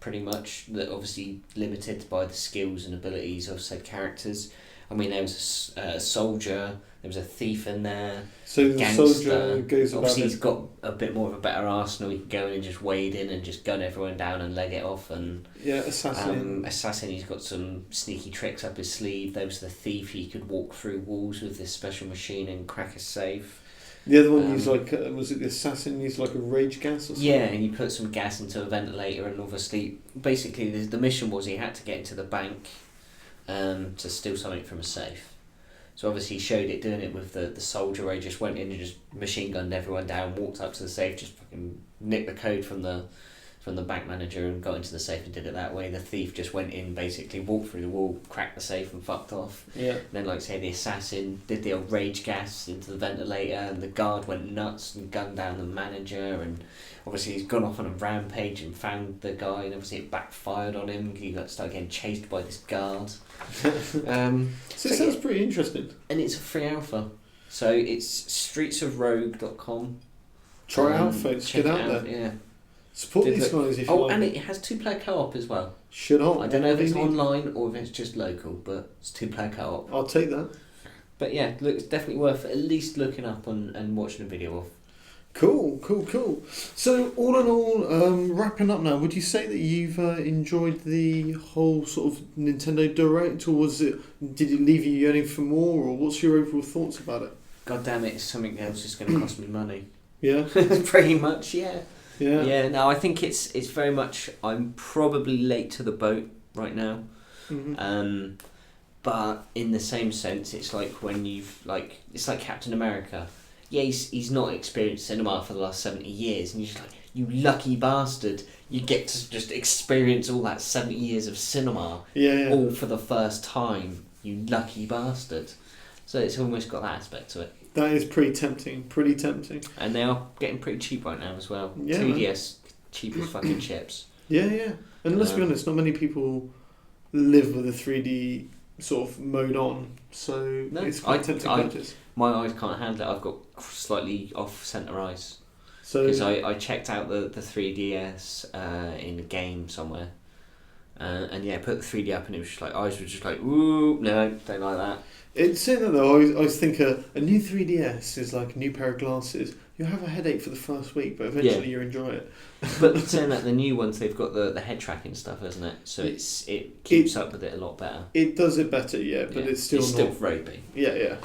Speaker 2: pretty much. That obviously limited by the skills and abilities of said characters. I mean, there was a soldier, there was a thief in there.
Speaker 1: So the soldier goes about.
Speaker 2: Obviously, he's got a bit more of a better arsenal. He can go in and just wade in and just gun everyone down and leg it off. And assassin. He's got some sneaky tricks up his sleeve. There was the thief. He could walk through walls with this special machine and crack a safe.
Speaker 1: The other one used was it the assassin used like a rage gas or something?
Speaker 2: Yeah, and he put some gas into a ventilator, and obviously, basically, the mission was he had to get into the bank to steal something from a safe. So obviously he showed it doing it with the soldier where he just went in and just machine gunned everyone down, walked up to the safe, just fucking nicked the code from the bank manager and got into the safe and did it that way. The thief just went in, basically walked through the wall, cracked the safe and fucked off.
Speaker 1: Yeah.
Speaker 2: And then, like say, the assassin did the old rage gas into the ventilator, and the guard went nuts and gunned down the manager, and obviously he's gone off on a rampage and found the guy, and obviously it backfired on him. He started getting chased by this guard.
Speaker 1: So it sounds pretty interesting.
Speaker 2: And it's a free alpha. So it's streetsofrogue.com.
Speaker 1: Try it out, folks. Get out there.
Speaker 2: Yeah.
Speaker 1: Support these guys if you like.
Speaker 2: And it has 2-player co-op as well.
Speaker 1: Should I
Speaker 2: don't know if it's online or if it's just local, but it's 2-player co-op.
Speaker 1: I'll take that.
Speaker 2: But yeah, look, it's definitely worth at least looking up and watching a video of.
Speaker 1: Cool. So all in all, wrapping up now, would you say that you've enjoyed the whole sort of Nintendo Direct, or did it leave you yearning for more, or what's your overall thoughts about it?
Speaker 2: God damn it, something else is going to cost me money.
Speaker 1: Yeah?
Speaker 2: Pretty much, yeah.
Speaker 1: Yeah.
Speaker 2: Yeah, no, I think it's very much, I'm probably late to the boat right now.
Speaker 1: Mm-hmm.
Speaker 2: But in the same sense, it's like when it's like Captain America. Yeah, he's not experienced cinema for the last 70 years, and you're just like, you lucky bastard, you get to just experience all that 70 years of cinema all for the first time, you lucky bastard. So it's almost got that aspect to it.
Speaker 1: That is pretty tempting.
Speaker 2: And they are getting pretty cheap right now as well.
Speaker 1: Yeah,
Speaker 2: 3DS, cheap as fucking chips.
Speaker 1: Yeah. And let's be honest, not many people live with a 3D sort of mode on, so it's quite tempting purchase.
Speaker 2: My eyes can't handle it. I've got slightly off-centre eyes.
Speaker 1: So
Speaker 2: because I checked out the 3DS in a game somewhere. And yeah, I put the 3D up and it was just like, eyes were just like, ooh, no, don't like that.
Speaker 1: It's saying that though, I always think a new 3DS is like a new pair of glasses. You'll have a headache for the first week, but eventually you enjoy it.
Speaker 2: But saying that, the new ones, they've got the head tracking stuff, isn't it? So it keeps up with it a lot better.
Speaker 1: It does it better, but it's still
Speaker 2: very big.
Speaker 1: Yeah.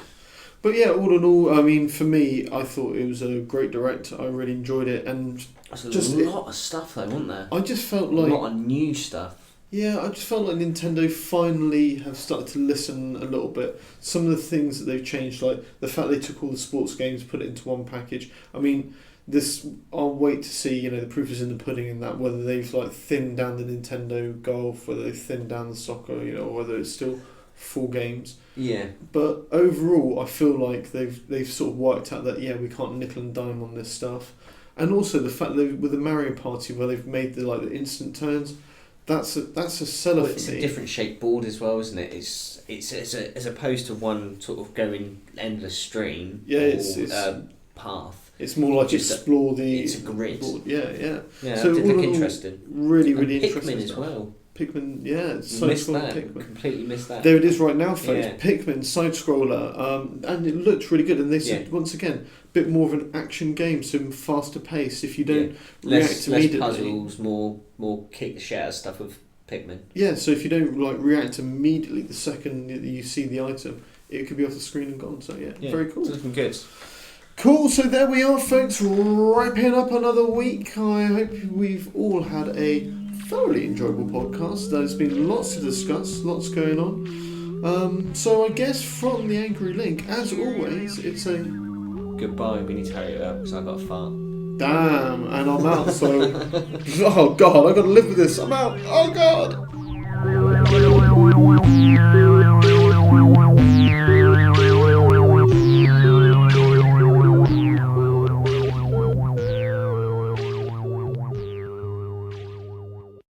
Speaker 1: But yeah, all in all, I mean, for me, I thought it was a great direct. I really enjoyed it, and
Speaker 2: there's a lot of stuff though, wasn't there?
Speaker 1: I just felt like
Speaker 2: a lot of new stuff.
Speaker 1: Yeah, I just felt like Nintendo finally have started to listen a little bit. Some of the things that they've changed, like the fact they took all the sports games, put it into one package. I mean, I'll wait to see, the proof is in the pudding in that, whether they've like thinned down the Nintendo Golf, whether they've thinned down the soccer, or whether it's still full games.
Speaker 2: Yeah.
Speaker 1: But overall, I feel like they've sort of worked out that, we can't nickel and dime on this stuff. And also the fact that with the Mario Party, where they've made the instant turns, that's a seller for me.
Speaker 2: It's a different shaped board as well, isn't it? It's as opposed to one sort of going endless stream.
Speaker 1: Yeah, it's
Speaker 2: path.
Speaker 1: It's more like just explore the.
Speaker 2: It's a grid.
Speaker 1: Board. Yeah.
Speaker 2: So it did look interesting.
Speaker 1: Really
Speaker 2: Pikmin
Speaker 1: interesting.
Speaker 2: Pikmin as well.
Speaker 1: Pikmin,
Speaker 2: missed that. Completely missed that.
Speaker 1: There it is right now, folks. Yeah. Pikmin side scroller, and it looked really good. And they said once again, a bit more of an action game, so faster paced. If you don't react immediately,
Speaker 2: less puzzles, more kick the shit out of stuff with Pikmin.
Speaker 1: Yeah, so if you don't react immediately the second that you see the item, it could be off the screen and gone. So very cool.
Speaker 2: It's looking good.
Speaker 1: Cool, so there we are, folks, wrapping up another week. I hope we've all had a thoroughly enjoyable podcast. There's been lots to discuss, lots going on. So I guess from the Angry Link, as always, it's a...
Speaker 2: Goodbye, we need to hurry it up because I've got a fart.
Speaker 1: Damn, and I'm out, so... Oh God, I've got to live with this. I'm out. Oh God!